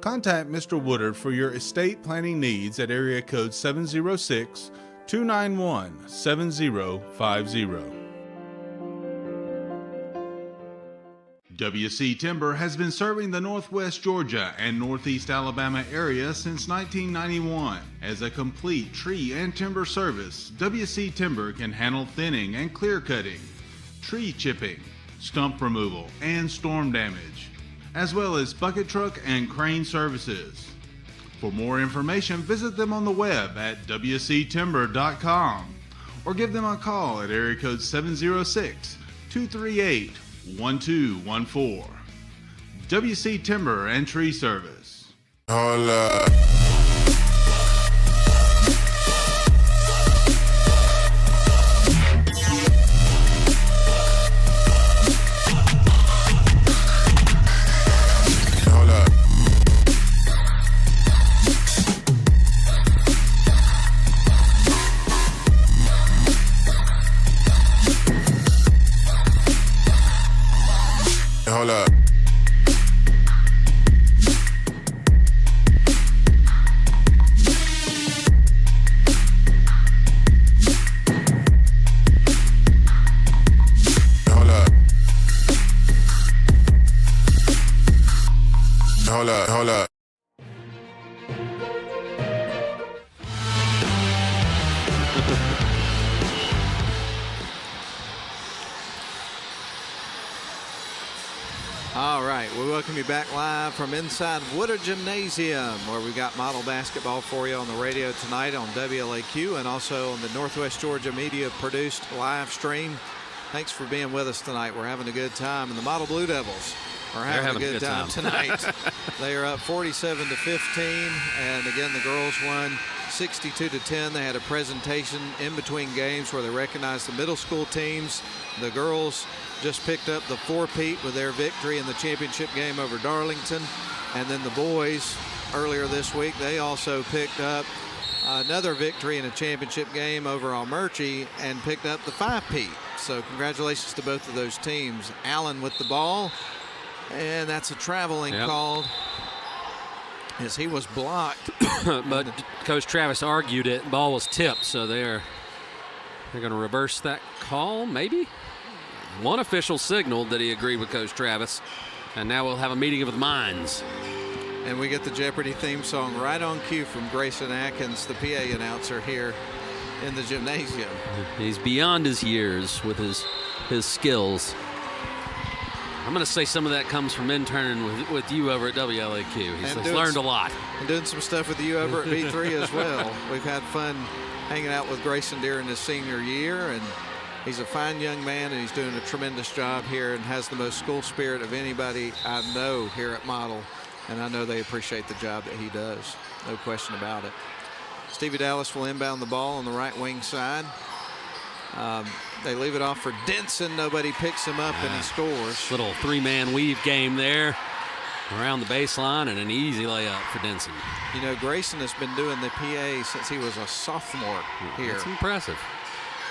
Contact Mr. Woodard for your estate planning needs at area code 706-291-7050. WC Timber has been serving the Northwest Georgia and Northeast Alabama area since 1991. As a complete tree and timber service, WC Timber can handle thinning and clear cutting, tree chipping, stump removal, and storm damage, as well as bucket truck and crane services. For more information, visit them on the web at wctimber.com or give them a call at area code 706-238-1214. WC Timber and Tree Service. Hola. Hold up. Hold up. Hold up. Hold up. we welcome you back live from inside Woodard Gymnasium, where we got model basketball for you on the radio tonight on WLAQ and also on the Northwest Georgia Media produced live stream. Thanks for being with us tonight. We're having a good time, and the Model Blue Devils are having a good time tonight. They are up 47-15, and again, the girls won 62-10. They had a presentation in between games where they recognized the middle school teams. The girls just picked up the four-peat with their victory in the championship game over Darlington. And then the boys, earlier this week, they also picked up another victory in a championship game over Almerchi and picked up the five-peat. So congratulations to both of those teams. Allen with the ball, and that's a traveling called as he was blocked. But Coach Travis argued it. Ball was tipped, so they're going to reverse that call, maybe? One official signaled that he agreed with Coach Travis, and now we'll have a meeting of the minds. And we get the Jeopardy theme song right on cue from Grayson Atkins, the PA announcer here in the gymnasium. He's beyond his years with his skills. I'm going to say some of that comes from interning with you over at WLAQ. He's learned a lot. And doing some stuff with you over at V3 as well. We've had fun hanging out with Grayson during his senior year, and he's a fine young man, and he's doing a tremendous job here and has the most school spirit of anybody I know here at Model. And I know they appreciate the job that he does. No question about it. Stevie Dallas will inbound the ball on the right wing side. They leave it off for Denson. Nobody picks him up, and he scores. Little three-man weave game there around the baseline, and an easy layup for Denson. You know, Grayson has been doing the PA since he was a sophomore here. That's impressive.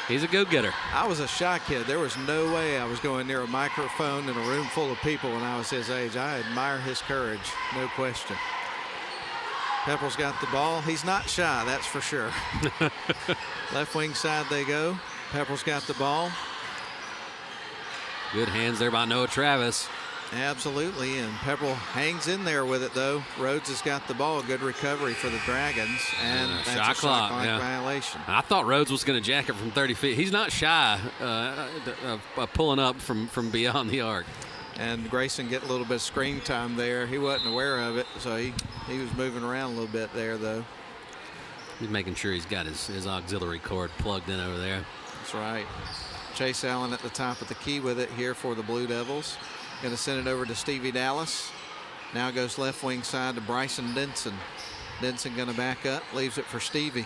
He's a go-getter. I was a shy kid. There was no way I was going near a microphone in a room full of people when I was his age. I admire his courage, no question. Pepperell's got the ball. He's not shy, that's for sure. Left wing side they go. Pepperell's got the ball. Good hands there by Noah Travis. Absolutely, and Pepperell hangs in there with it, though. Rhodes has got the ball. Good recovery for the Dragons, and that's shot clock violation. I thought Rhodes was going to jack it from 30 feet. He's not shy of pulling up from beyond the arc. And Grayson getting a little bit of screen time there. He wasn't aware of it, so he was moving around a little bit there, though. He's making sure he's got his auxiliary cord plugged in over there. That's right. Chase Allen at the top of the key with it here for the Blue Devils. Going to send it over to Stevie Dallas. Now goes left wing side to Bryson Denson. Denson going to back up, leaves it for Stevie.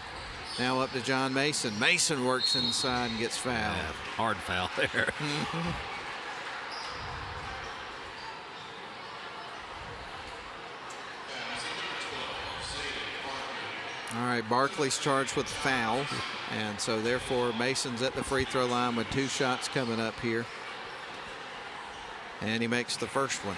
Now up to John Mason. Mason works inside and gets fouled. Yeah, hard foul there. All right, Barkley's charged with foul, and so therefore Mason's at the free throw line with 2 shots coming up here. And he makes the first one.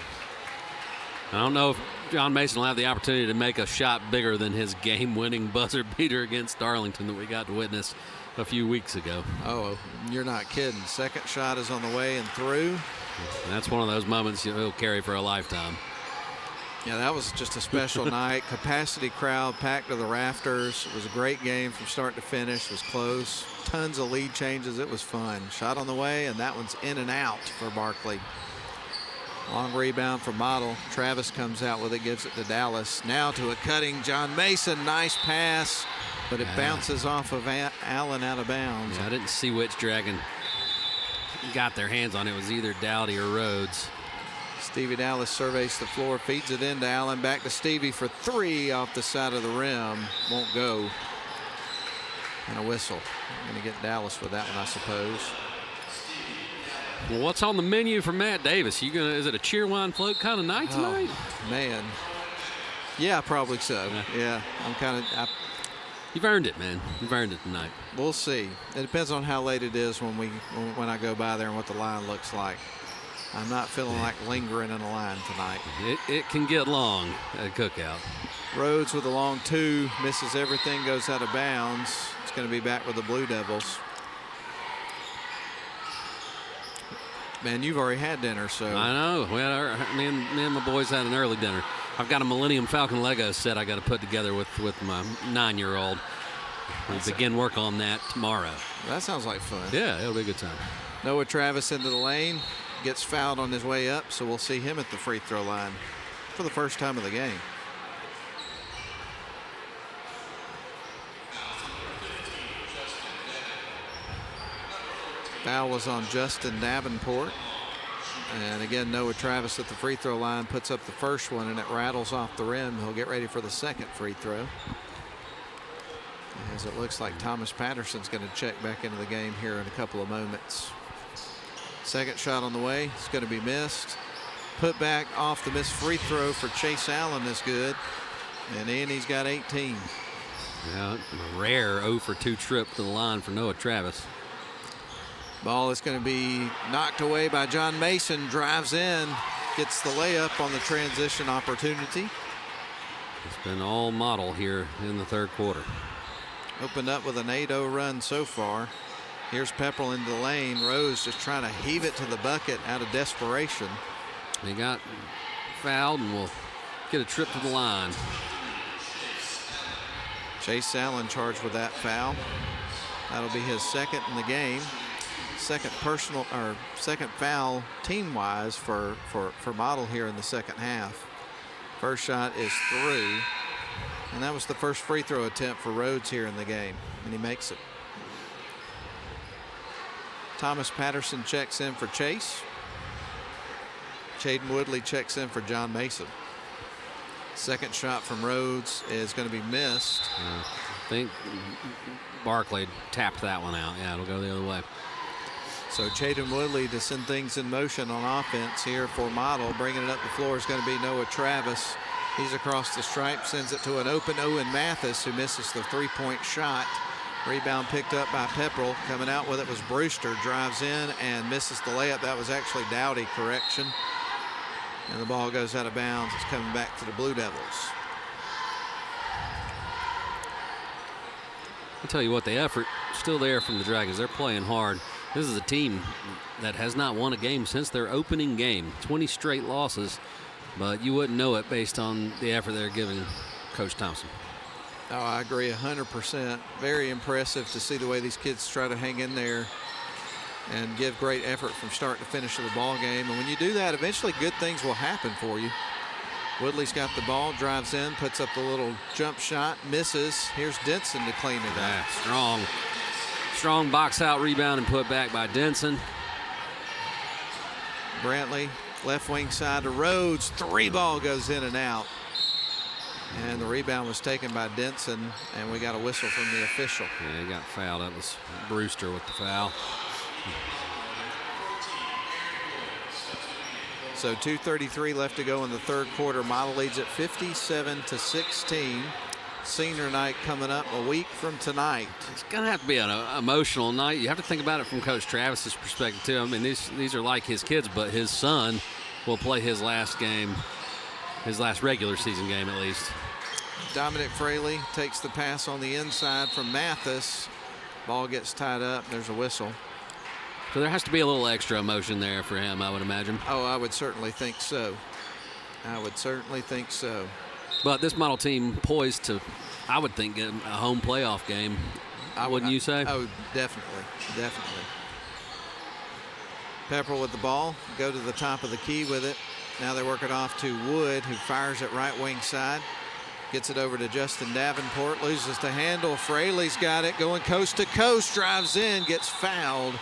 I don't know if John Mason will have the opportunity to make a shot bigger than his game-winning buzzer beater against Darlington that we got to witness a few weeks ago. Oh, you're not kidding. Second shot is on the way and through. And that's one of those moments he'll carry for a lifetime. Yeah, that was just a special night. Capacity crowd packed to the rafters. It was a great game from start to finish. It was close. Tons of lead changes. It was fun. Shot on the way, and that one's in and out for Barkley. Long rebound for Model. Travis comes out with it, gives it to Dallas. Now to a cutting John Mason. Nice pass, but it bounces off of Allen out of bounds. Yeah, I didn't see which Dragon got their hands on it. It was either Dowdy or Rhodes. Stevie Dallas surveys the floor, feeds it into Allen, back to Stevie for 3 off the side of the rim. Won't go. And a whistle. I'm going to get Dallas with that one, I suppose. Well, what's on the menu for Matt Davis? Is it a cheer, wine, float kind of night tonight? Oh, man. Yeah, probably so. Yeah, You've earned it, man. You've earned it tonight. We'll see. It depends on how late it is when I go by there and what the line looks like. I'm not feeling like lingering in a line tonight. It can get long at a cookout. Rhodes with a long 2, misses everything, goes out of bounds. It's going to be back with the Blue Devils. Man, you've already had dinner, so. I know. Me and my boys had an early dinner. I've got a Millennium Falcon Lego set I got to put together with my 9-year-old. We'll begin work on that tomorrow. That sounds like fun. Yeah, it'll be a good time. Noah Travis into the lane. gets fouled on his way up, so we'll see him at the free throw line for the first time of the game. Foul was on Justin Davenport. And again, Noah Travis at the free throw line puts up the first one, and it rattles off the rim. He'll get ready for the second free throw, as it looks like Thomas Patterson's going to check back into the game here in a couple of moments. Second shot on the way. It's going to be missed. Put back off the missed free throw for Chase Allen is good. And Andy's got 18. Yeah, a rare 0 for 2 trip to the line for Noah Travis. Ball is going to be knocked away by John Mason. Drives in, gets the layup on the transition opportunity. It's been all Model here in the third quarter. Opened up with an 8-0 run so far. Here's Pepperell into the lane. Rose just trying to heave it to the bucket out of desperation. He got fouled and will get a trip to the line. Chase Allen charged with that foul. That'll be his second in the game. Second personal or second foul team-wise for Model here in the second half. First shot is through, and that was the first free throw attempt for Rhodes here in the game, and he makes it. Thomas Patterson checks in for Chase. Jaden Woodley checks in for John Mason. Second shot from Rhodes is going to be missed. I think Barkley tapped that one out. Yeah, it'll go the other way. So Jaden Woodley to send things in motion on offense here for Model. Bringing it up the floor is going to be Noah Travis. He's across the stripe, sends it to an open Owen Mathis, who misses the three-point shot. Rebound picked up by Pepperell. Coming out with it was Brewster. Drives in and misses the layup. That was actually Dowdy, correction. And the ball goes out of bounds. It's coming back to the Blue Devils. I'll tell you what, the effort still there from the Dragons. They're playing hard. This is a team that has not won a game since their opening game. 20 straight losses, but you wouldn't know it based on the effort they're giving Coach Thompson. Oh, I agree 100%. Very impressive to see the way these kids try to hang in there and give great effort from start to finish of the ball game. And when you do that, eventually good things will happen for you. Woodley's got the ball, drives in, puts up the little jump shot, misses. Here's Denson to clean it up. Strong box out rebound and put back by Denson. Brantley, left wing side to Rhodes. Three ball goes in and out. And the rebound was taken by Denson, and we got a whistle from the official. Yeah, he got fouled. That was Brewster with the foul. So 2:33 left to go in the third quarter. Model leads at 57-16. Senior night coming up a week from tonight. It's going to have to be an emotional night. You have to think about it from Coach Travis's perspective, too. I mean, these are like his kids, but his son will play his last game, his last regular season game at least. Dominic Fraley takes the pass on the inside from Mathis. Ball gets tied up. There's a whistle. So there has to be a little extra emotion there for him, I would imagine. Oh, I would certainly think so. I would certainly think so. But this Model team poised to, I would think, get a home playoff game. Wouldn't you say? Oh, definitely. Definitely. Pepperell with the ball. Go to the top of the key with it. Now they work it off to Wood, who fires it right wing side. Gets it over to Justin Davenport. Loses the handle. Fraley's got it. Going coast to coast. Drives in. Gets fouled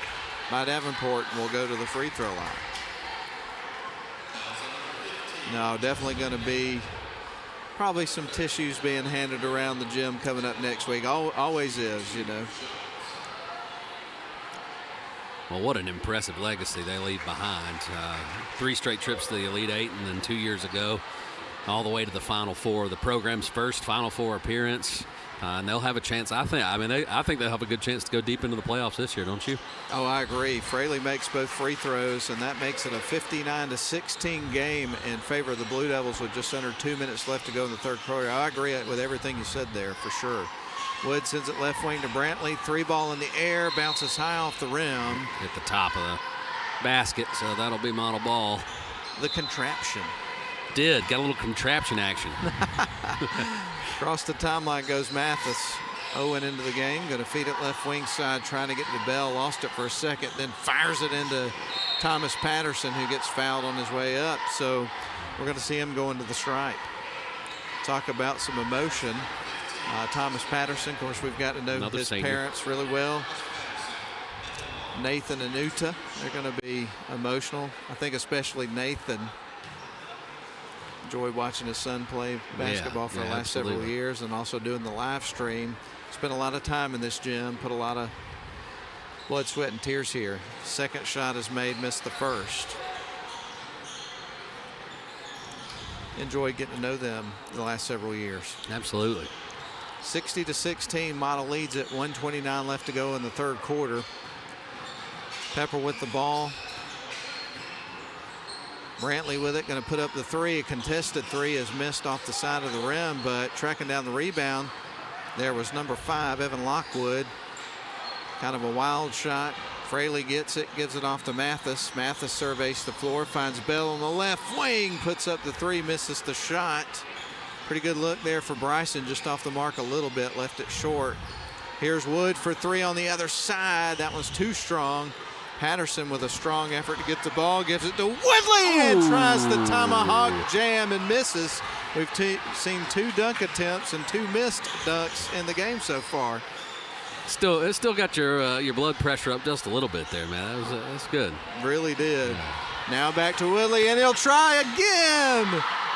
by Davenport and will go to the free throw line. No, definitely going to be probably some tissues being handed around the gym coming up next week. Always is, you know. Well, what an impressive legacy they leave behind. 3 straight trips to the Elite Eight, and then 2 years ago, all the way to the Final Four. The program's first Final Four appearance. And they'll have a chance. I think they'll have a good chance to go deep into the playoffs this year, don't you? Oh, I agree. Fraley makes both free throws, and that makes it a 59-16 game in favor of the Blue Devils with just under 2 minutes left to go in the third quarter. I agree with everything you said there, for sure. Wood sends it left wing to Brantley. 3 ball in the air, bounces high off the rim. At the top of the basket, so that'll be Model ball. The contraption. Got a little contraption action. Across the timeline goes Mathis. Owen into the game. Going to feed it left wing side, trying to get to Bell. Lost it for a second, then fires it into Thomas Patterson, who gets fouled on his way up. So we're going to see him going to the stripe. Talk about some emotion. Thomas Patterson, of course, we've got to know his parents really well. Nathan and Uta, they're going to be emotional. I think especially Nathan. Enjoyed watching his son play basketball for the last several years, and also doing the live stream. Spent a lot of time in this gym, put a lot of blood, sweat, and tears here. Second shot is made, missed the first. Enjoyed getting to know them the last several years. Absolutely. 60-16, Model leads it. 1:29 left to go in the third quarter. Pepperell with the ball. Brantley with it, going to put up the three. A contested three is missed off the side of the rim, but tracking down the rebound, there was number 5, Evan Lockwood. Kind of a wild shot. Fraley gets it, gives it off to Mathis. Mathis surveys the floor, finds Bell on the left wing, puts up the three, misses the shot. Pretty good look there for Bryson, just off the mark a little bit, left it short. Here's Wood for three on the other side. That one's too strong. Patterson with a strong effort to get the ball, gives it to Woodley and tries the tomahawk jam and misses. We've seen 2 dunk attempts and 2 missed dunks in the game so far. It still got your blood pressure up just a little bit there, man. That's good. Really did. Now back to Woodley, and he'll try again.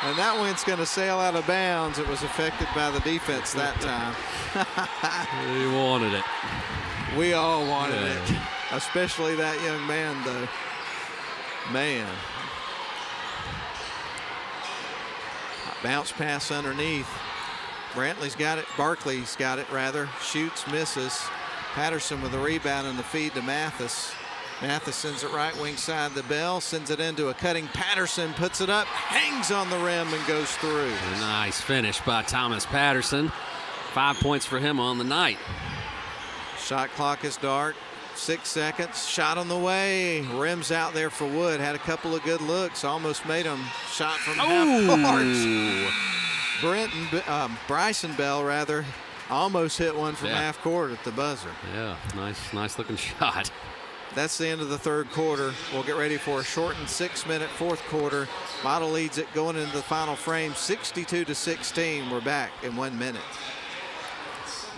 And that one's going to sail out of bounds. It was affected by the defense that time. He wanted it. We all wanted it. Especially that young man, though. Man. Bounce pass underneath. Brantley's got it. Barkley's got it, rather. Shoots, misses. Patterson with the rebound and the feed to Mathis. Mathis sends it right wing side to Bell. Sends it into a cutting Patterson. Puts it up. Hangs on the rim and goes through. A nice finish by Thomas Patterson. 5 points for him on the night. Shot clock is dark. 6 seconds. Shot on the way. Rims out there for Wood. Had a couple of good looks. Almost made him. Shot from half court. Bryson Bell, rather, almost hit one from half court at the buzzer. Yeah, nice looking shot. That's the end of the third quarter. We'll get ready for a shortened 6-minute fourth quarter. Model leads it going into the final frame, 62-16. We're back in 1 minute.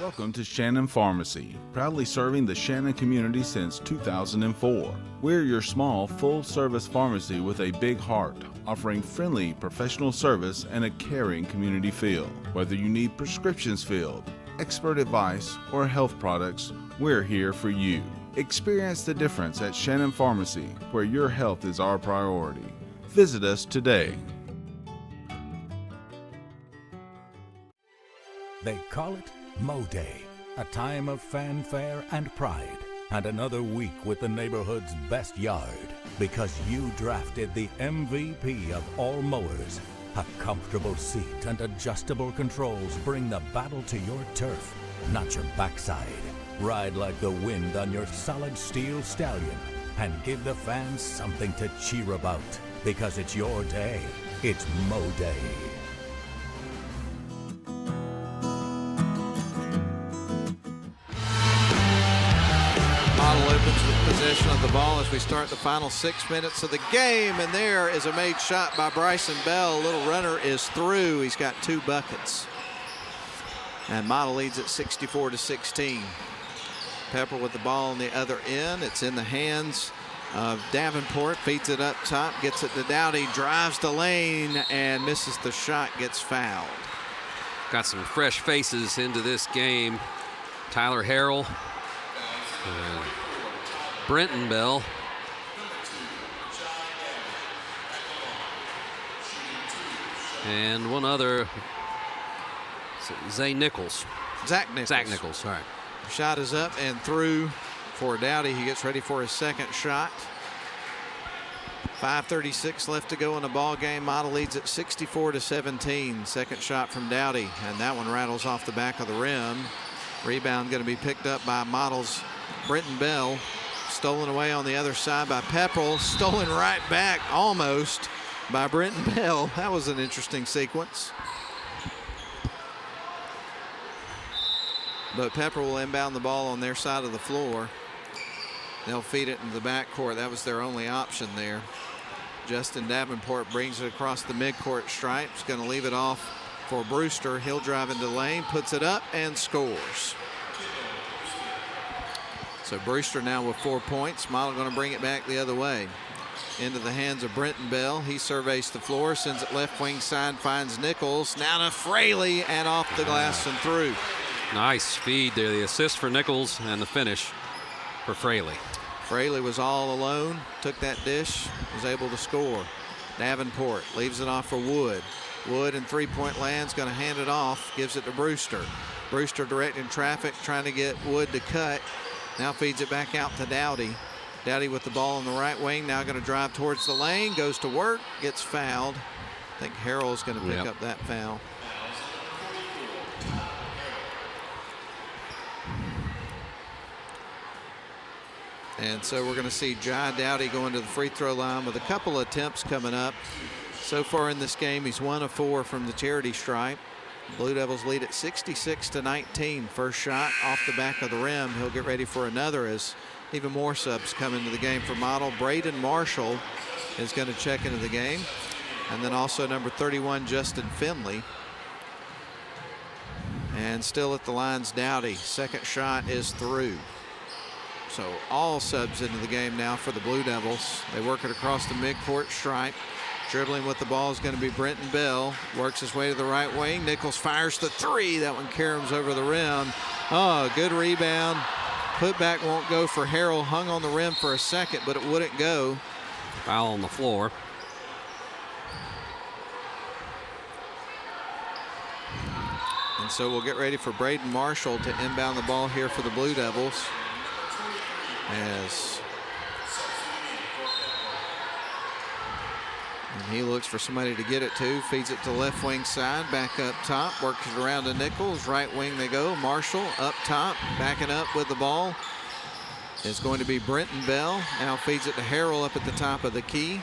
Welcome to Shannon Pharmacy, proudly serving the Shannon community since 2004. We're your small, full-service pharmacy with a big heart, offering friendly, professional service and a caring community feel. Whether you need prescriptions filled, expert advice, or health products, we're here for you. Experience the difference at Shannon Pharmacy, where your health is our priority. Visit us today. They call it Mo Day, a time of fanfare and pride, and another week with the neighborhood's best yard, because you drafted the MVP of all mowers. A comfortable seat and adjustable controls bring the battle to your turf, not your backside. Ride like the wind on your solid steel stallion and give the fans something to cheer about, because it's your day. It's Mo Day. Model opens with possession of the ball as we start the final 6 minutes of the game, and there is a made shot by Bryson Bell. Little runner is through. He's got 2 buckets. And Model leads at 64-16. Pepperell with the ball on the other end. It's in the hands of Davenport. Feeds it up top, gets it to Dowdy, drives the lane and misses the shot, gets fouled. Got some fresh faces into this game. Tyler Harrell, Brenton Bell, and one other, Zach Nichols, sorry. Shot is up and through for Dowdy. He gets ready for his second shot. 5:36 left to go in the ball game. Model leads at 64-17. Second shot from Dowdy, and that one rattles off the back of the rim. Rebound going to be picked up by Model's Brenton Bell. Stolen away on the other side by Pepperell. Stolen right back almost by Brenton Bell. That was an interesting sequence. But Pepperell will inbound the ball on their side of the floor. They'll feed it into the backcourt. That was their only option there. Justin Davenport brings it across the midcourt stripe. He's going to leave it off for Brewster. He'll drive into the lane, puts it up, and scores. So Brewster now with 4 points. Model going to bring it back the other way. Into the hands of Brenton Bell. He surveys the floor, sends it left wing side, finds Nichols. Now to Fraley, and off the glass and through. Nice feed there. The assist for Nichols and the finish for Fraley. Fraley was all alone, took that dish, was able to score. Davenport leaves it off for Wood. Wood in three-point land's going to hand it off, gives it to Brewster. Brewster directing traffic, trying to get Wood to cut. Now feeds it back out to Dowdy. Dowdy with the ball on the right wing, now going to drive towards the lane, goes to work, gets fouled. I think Harrell's going to pick up that foul. And so we're going to see Jai Dowdy going to the free throw line with a couple of attempts coming up. So far in this game, he's 1 of 4 from the charity stripe. Blue Devils lead at 66-19. First shot off the back of the rim. He'll get ready for another as even more subs come into the game for Model. Braden Marshall is going to check into the game. And then also number 31, Justin Finley. And still at the line's Dowdy. Second shot is through. So all subs into the game now for the Blue Devils. They work it across the midcourt stripe. Dribbling with the ball is going to be Brenton Bell. Works his way to the right wing. Nichols fires the three. That one caroms over the rim. Oh, good rebound. Putback won't go for Harrell. Hung on the rim for a second, but it wouldn't go. Foul on the floor. And so we'll get ready for Braden Marshall to inbound the ball here for the Blue Devils. And he looks for somebody to get it to, feeds it to left wing side, back up top, works it around to Nichols, right wing they go. Marshall up top, backing up with the ball is going to be Brenton Bell. Now feeds it to Harrell up at the top of the key.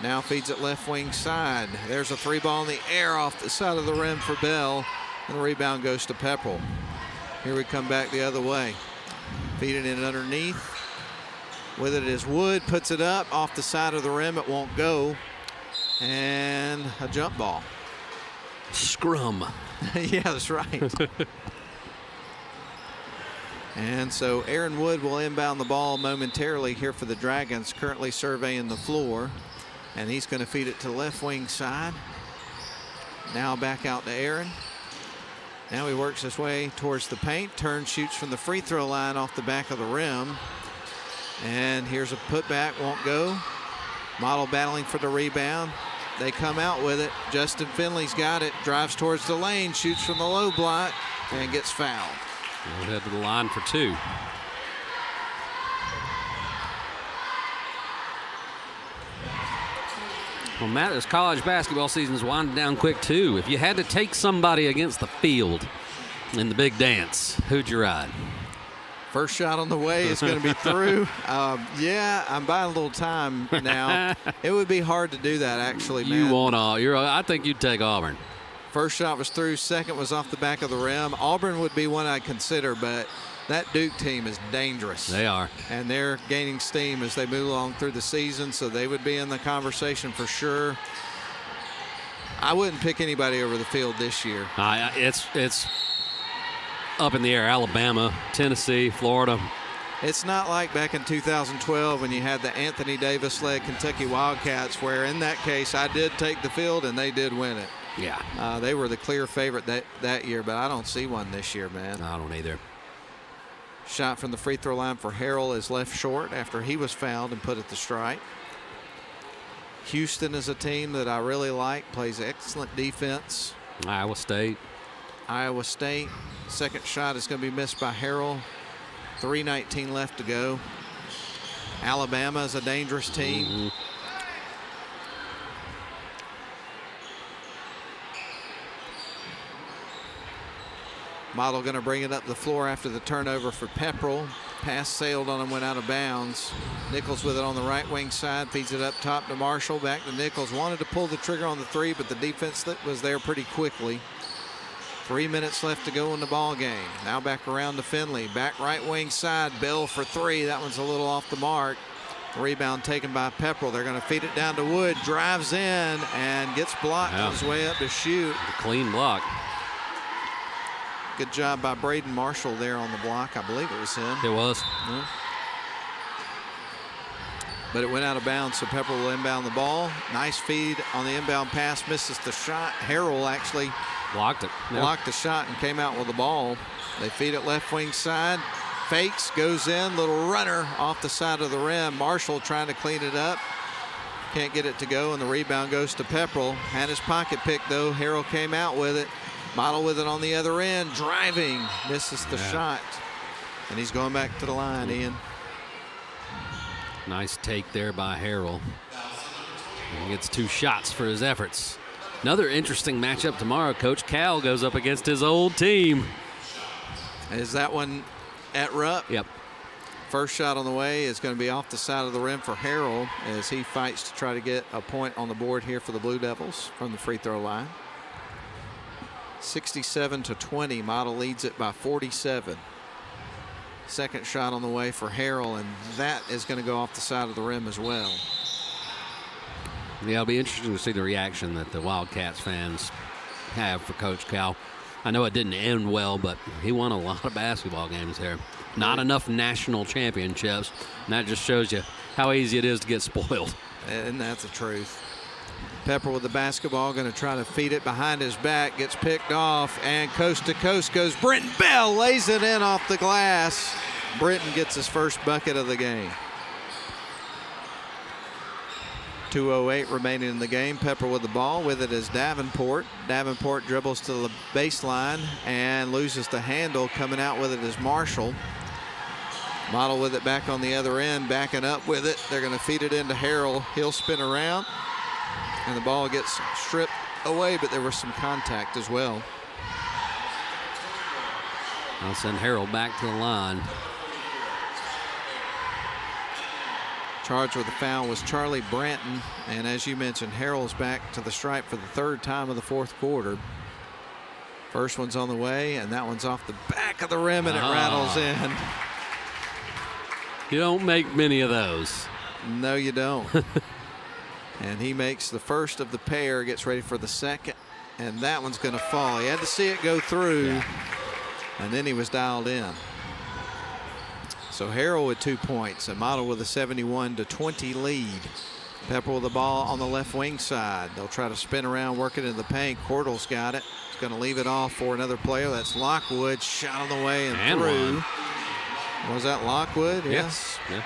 Now feeds it left wing side. There's a three ball in the air off the side of the rim for Bell, and the rebound goes to Pepperell. Here we come back the other way. Feed it in underneath. With it is Wood, puts it up off the side of the rim. It won't go. And a jump ball. Scrum. Yeah, that's right. And so Aaron Wood will inbound the ball momentarily here for the Dragons, currently surveying the floor. And he's going to feed it to the left wing side. Now back out to Aaron. Now he works his way towards the paint, turns, shoots from the free throw line off the back of the rim. And here's a putback, won't go. Model battling for the rebound. They come out with it. Justin Finley's got it, drives towards the lane, shoots from the low block, and gets fouled. We'll head to the line for two. Well, Matt, this college basketball season's winding down quick, too. If you had to take somebody against the field in the big dance, who'd you ride? First shot on the way is going to be through. Yeah, I'm buying a little time now. It would be hard to do that, actually, man. I think you'd take Auburn. First shot was through. Second was off the back of the rim. Auburn would be one I'd consider, but that Duke team is dangerous. They are. And they're gaining steam as they move along through the season, so they would be in the conversation for sure. I wouldn't pick anybody over the field this year. It's up in the air. Alabama, Tennessee, Florida. It's not like back in 2012 when you had the Anthony Davis-led Kentucky Wildcats, where in that case I did take the field and they did win it. Yeah. They were the clear favorite that year, but I don't see one this year, man. I don't either. Shot from the free throw line for Harrell is left short after he was fouled and put at the stripe. Houston is a team that I really like, plays excellent defense. Iowa State. Second shot is going to be missed by Harrell. 3:19 left to go. Alabama is a dangerous team. Mm-hmm. Model going to bring it up the floor after the turnover for Pepperell. Pass sailed on him, went out of bounds. Nichols with it on the right wing side, feeds it up top to Marshall, back to Nichols. Wanted to pull the trigger on the three, but the defense was there pretty quickly. 3 minutes left to go in the ball game. Now back around to Finley. Back right wing side. Bell for three. That one's a little off the mark. Rebound taken by Pepperell. They're going to feed it down to Wood. Drives in and gets blocked on his way up to shoot. A clean block. Good job by Braden Marshall there on the block. I believe it was him. It was. Yeah. But it went out of bounds, so Pepperell will inbound the ball. Nice feed on the inbound pass. Misses the shot. Harrell actually blocked it. Blocked the shot and came out with the ball. They feed it left wing side. Fakes, goes in, little runner off the side of the rim. Marshall trying to clean it up. Can't get it to go, and the rebound goes to Pepperell. Had his pocket pick, though. Harrell came out with it. Model with it on the other end, driving. Misses the shot. And he's going back to the line, Ian. Nice take there by Harrell. He gets 2 shots for his efforts. Another interesting matchup tomorrow. Coach Cal goes up against his old team. Is that one at Rupp? Yep. First shot on the way is going to be off the side of the rim for Harrell as he fights to try to get a point on the board here for the Blue Devils from the free throw line. 67-20. Model leads it by 47. Second shot on the way for Harrell, and that is going to go off the side of the rim as well. Yeah, it'll be interesting to see the reaction that the Wildcats fans have for Coach Cal. I know it didn't end well, but he won a lot of basketball games here. Not enough national championships, and that just shows you how easy it is to get spoiled. And that's the truth. Pepper with the basketball, going to try to feed it behind his back, gets picked off, and coast to coast goes Brenton Bell, lays it in off the glass. Brenton gets his first bucket of the game. 2:08 remaining in the game. Pepper with the ball. With it is Davenport. Davenport dribbles to the baseline and loses the handle. Coming out with it is Marshall. Model with it back on the other end, backing up with it. They're going to feed it into Harrell. He'll spin around, and the ball gets stripped away, but there was some contact as well. I'll send Harrell back to the line. Charged with the foul was Charlie Branton, and as you mentioned, Harrell's back to the stripe for the third time of the fourth quarter. First one's on the way, and that one's off the back of the rim, and it rattles in. You don't make many of those. No, you don't. And he makes the first of the pair, gets ready for the second, and that one's going to fall. He had to see it go through, and then he was dialed in. So Harrell with 2 points, and Model with a 71-20 lead. Pepper with the ball on the left wing side. They'll try to spin around, work it into the paint. Cordell's got it. He's going to leave it off for another player. That's Lockwood. Shot on the way and through. Was that Lockwood? Yes. Yeah.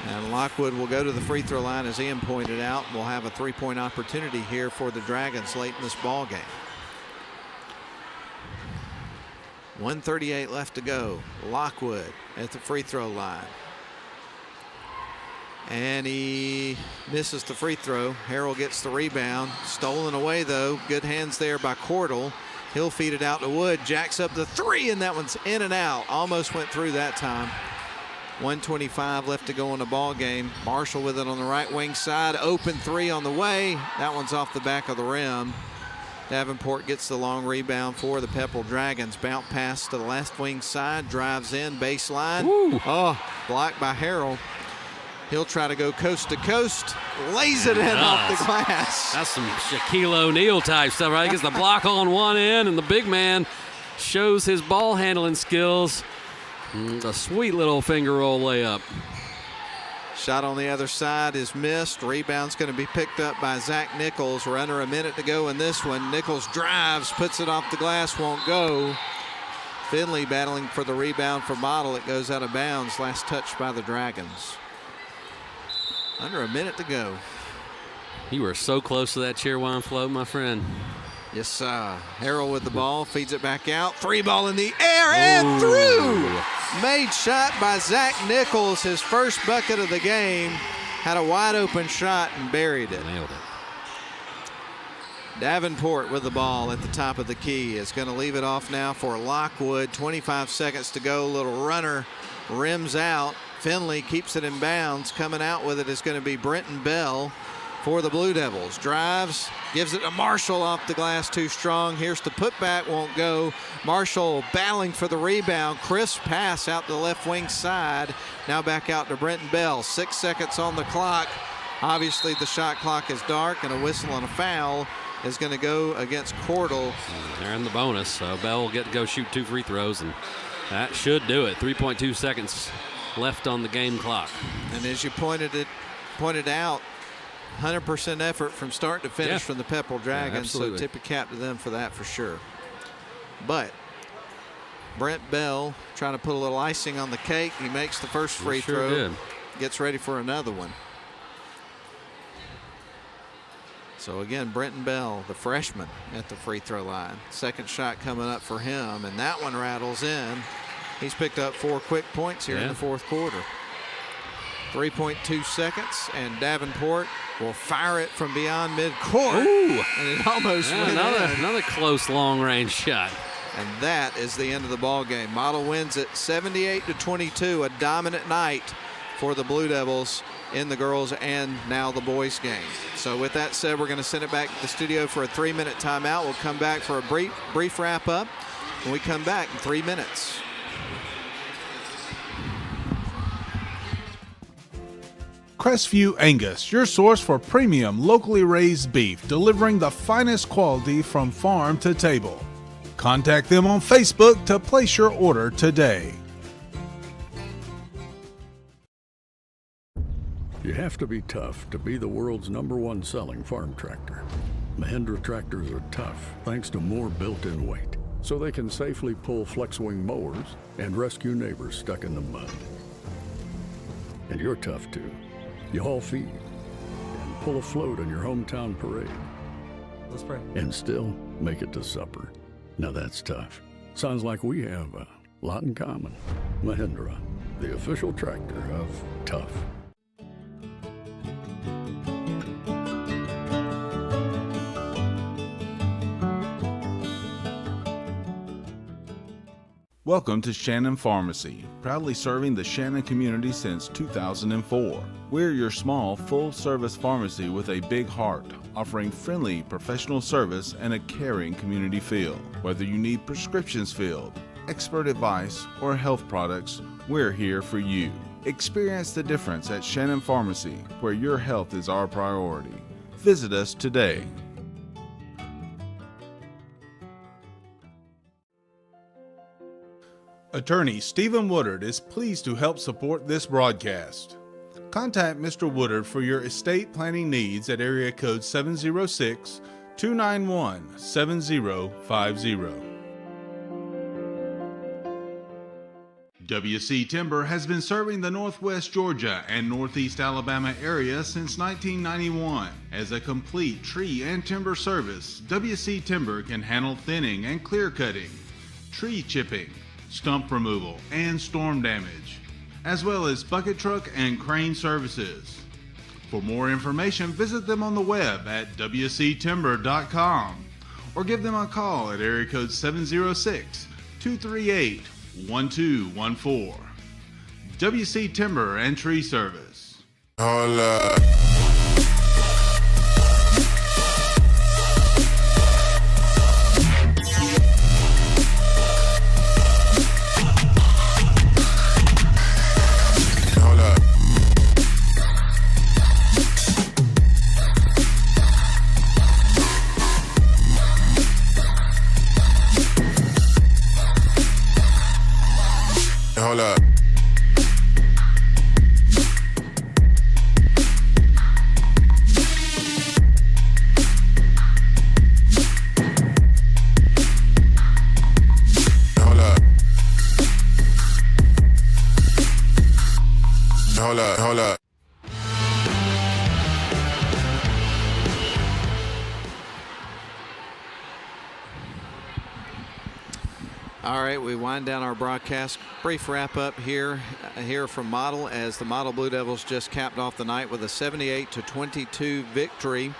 And Lockwood will go to the free throw line, as Ian pointed out. We'll have a three-point opportunity here for the Dragons late in this ball game. 1:38 left to go. Lockwood at the free throw line. And he misses the free throw. Harrell gets the rebound. Stolen away, though. Good hands there by Cordell. He'll feed it out to Wood. Jacks up the three, and that one's in and out. Almost went through that time. 1:25 left to go in the ball game. Marshall with it on the right wing side. Open three on the way. That one's off the back of the rim. Davenport gets the long rebound for the Pepperell Dragons. Bounce pass to the left wing side. Drives in, baseline. Woo. Oh, blocked by Harrell. He'll try to go coast to coast. Lays it in off the glass. That's some Shaquille O'Neal type stuff, right? He gets the block on one end, and the big man shows his ball handling skills. A sweet little finger roll layup. Shot on the other side is missed. Rebound's going to be picked up by Zach Nichols. We're under a minute to go in this one. Nichols drives, puts it off the glass, won't go. Finley battling for the rebound for Model. It goes out of bounds. Last touch by the Dragons. Under a minute to go. You were so close to that cheerwine float, my friend. Yes, sir. Harrell with the ball, feeds it back out. Three ball in the air and through. Made shot by Zach Nichols, his first bucket of the game. Had a wide open shot and buried it. Nailed it. Davenport with the ball at the top of the key. Is going to leave it off now for Lockwood. 25 seconds to go. Little runner rims out. Finley keeps it in bounds. Coming out with it is going to be Brenton Bell. for the Blue Devils. Drives, gives it to Marshall off the glass, too strong. Here's the putback, won't go. Marshall battling for the rebound. Crisp pass out to the left wing side. Now back out to Brenton Bell. 6 seconds on the clock. Obviously the shot clock is dark, and a whistle and a foul is going to go against Cordell. They're in the bonus, so Bell will get to go shoot 2 free throws, and that should do it. 3.2 seconds left on the game clock. And as you pointed out, 100% effort from start to finish from the Pepperell Dragons, so tip your cap to them for that for sure. But Brent Bell trying to put a little icing on the cake. He makes the first free throw, gets ready for another one. So again, Brenton Bell, the freshman, at the free throw line. Second shot coming up for him, and that one rattles in. He's picked up 4 quick points here in the fourth quarter. 3.2 seconds, and Davenport will fire it from beyond midcourt. Ooh. And it almost went in. Another close long-range shot. And that is the end of the ball game. Model wins it 78-22, a dominant night for the Blue Devils in the girls and now the boys game. So with that said, we're going to send it back to the studio for a 3-minute timeout. We'll come back for a brief wrap-up when we come back in 3 minutes. Crestview Angus, your source for premium locally raised beef, delivering the finest quality from farm to table. Contact them on Facebook to place your order today. You have to be tough to be the world's #1 selling farm tractor. Mahindra tractors are tough thanks to more built-in weight, so they can safely pull flex-wing mowers and rescue neighbors stuck in the mud. And you're tough too. You haul feed and pull a float in your hometown parade. Let's pray. And still make it to supper. Now that's tough. Sounds like we have a lot in common. Mahindra, the official tractor of tough. Welcome to Shannon Pharmacy, proudly serving the Shannon community since 2004. We're your small, full-service pharmacy with a big heart, offering friendly, professional service and a caring community feel. Whether you need prescriptions filled, expert advice, or health products, we're here for you. Experience the difference at Shannon Pharmacy, where your health is our priority. Visit us today. Attorney Stephen Woodard is pleased to help support this broadcast. Contact Mr. Woodard for your estate planning needs at area code 706-291-7050. WC Timber has been serving the Northwest Georgia and Northeast Alabama area since 1991. As a complete tree and timber service, WC Timber can handle thinning and clear cutting, tree chipping, stump removal, and storm damage, as well as bucket truck and crane services. For more information, visit them on the web at wctimber.com or give them a call at area code 706-238-1214. WC Timber and Tree Service. Hold up. Hold up. Hold up. Hold up. Hold up. All right, we wind down our broadcast. Brief wrap up here from Model, as the Model Blue Devils just capped off the night with a 78-22 victory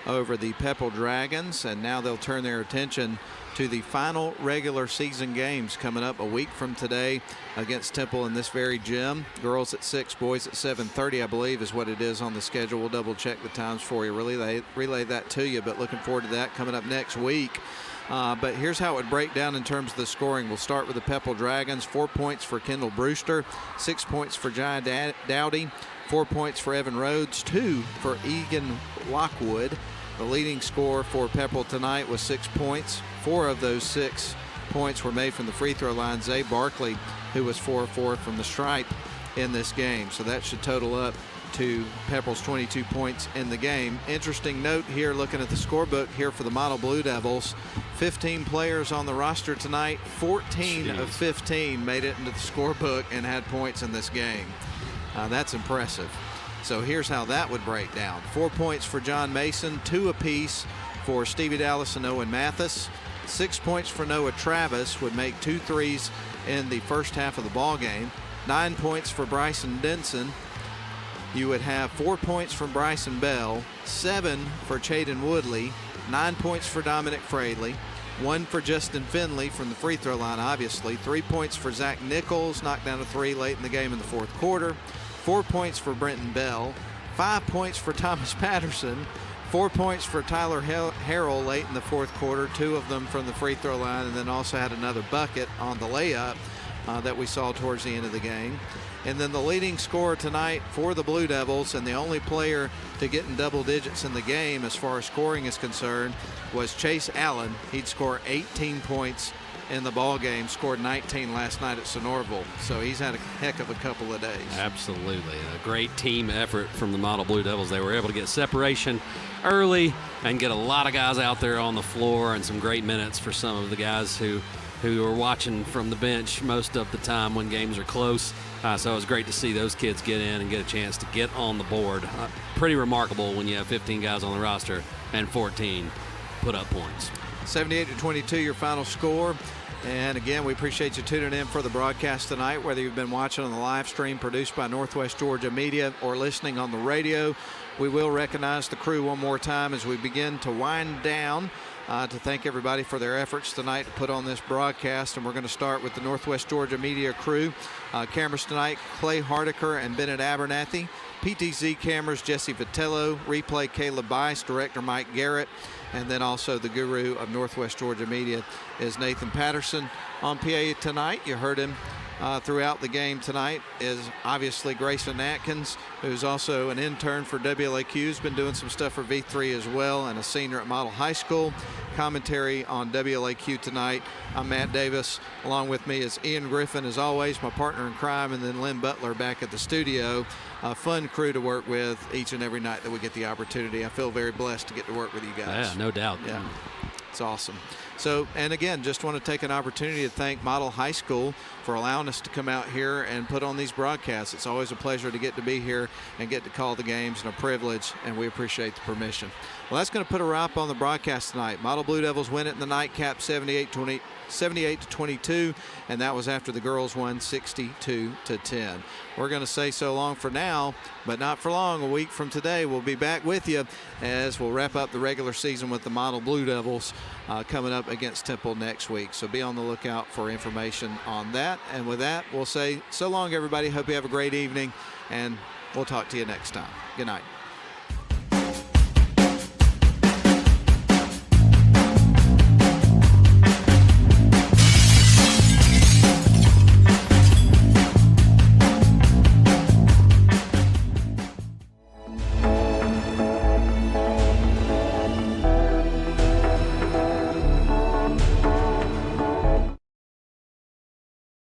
over the Pepperell Dragons, and now they'll turn their attention to the final regular season games coming up a week from today against Temple in this very gym. Girls at 6, boys at 7:30, I believe, is what it is on the schedule. We'll double check the times for you, relay that to you, but looking forward to that coming up next week. But here's how it would break down in terms of the scoring. We'll start with the Pepperell Dragons. 4 points for Kendall Brewster, 6 points for Jai Dowdy, 4 points for Evan Rhodes, 2 for Egan Lockwood. The leading score for Pepperell tonight was 6 points. 4 of those 6 points were made from the free throw line. Zay Barkley, who was 4-4 from the stripe in this game. So that should total up to Pepperell's 22 points in the game. Interesting note here, looking at the scorebook here for the Model Blue Devils, 15 players on the roster tonight. 14 of 15 made it into the scorebook and had points in this game. That's impressive. So here's how that would break down. 4 points for John Mason, 2 apiece for Stevie Dallas and Owen Mathis. 6 points for Noah Travis, would make 2 threes in the first half of the ball game. 9 points for Bryson Denson. You would have 4 points from Bryson Bell, 7 for Chaden Woodley, 9 points for Dominic Fraley, 1 for Justin Finley from the free throw line, obviously. 3 points for Zach Nichols, knocked down a 3 late in the game in the fourth quarter. 4 points for Brenton Bell, 5 points for Thomas Patterson, 4 points for Tyler Harrell late in the fourth quarter, 2 of them from the free throw line, and then also had another bucket on the layup that we saw towards the end of the game. And then the leading scorer tonight for the Blue Devils, and the only player to get in double digits in the game as far as scoring is concerned, was Chase Allen. He'd score 18 points in the ball game, scored 19 last night at Sonoraville. So he's had a heck of a couple of days. Absolutely. A great team effort from the Model Blue Devils. They were able to get separation early and get a lot of guys out there on the floor, and some great minutes for some of the guys who are watching from the bench most of the time when games are close. So it was great to see those kids get in and get a chance to get on the board. Pretty remarkable when you have 15 guys on the roster and 14 put up points. 78-22 your final score. And again, we appreciate you tuning in for the broadcast tonight, whether you've been watching on the live stream produced by Northwest Georgia Media or listening on the radio. We will recognize the crew one more time as we begin to wind down, to thank everybody for their efforts tonight to put on this broadcast. And we're going to start with the Northwest Georgia Media crew. Cameras tonight, Clay Hardiker and Bennett Abernathy. PTZ cameras, Jesse Vitello. Replay, Caleb Bice. Director, Mike Garrett. And then also the guru of Northwest Georgia Media is Nathan Patterson. On PA tonight, you heard him throughout the game tonight, is obviously Grayson Atkins, who's also an intern for WLAQ, who's been doing some stuff for V3 as well, and a senior at Model High School. Commentary on WLAQ tonight, I'm Matt Davis. Along with me is Ian Griffin, as always, my partner in crime, and then Lynn Butler back at the studio. A fun crew to work with each and every night that we get the opportunity. I feel very blessed to get to work with you guys. Yeah, no doubt. Yeah, it's awesome. So, and again, just want to take an opportunity to thank Model High School for allowing us to come out here and put on these broadcasts. It's always a pleasure to get to be here and get to call the games, and a privilege, and we appreciate the permission. Well, that's going to put a wrap on the broadcast tonight. Model Blue Devils win it in the nightcap 78-22, and that was after the girls won 62-10. We're going to say so long for now, but not for long. A week from today, we'll be back with you as we'll wrap up the regular season with the Model Blue Devils coming up against Temple next week. So be on the lookout for information on that. And with that, we'll say so long, everybody. Hope you have a great evening, and we'll talk to you next time. Good night.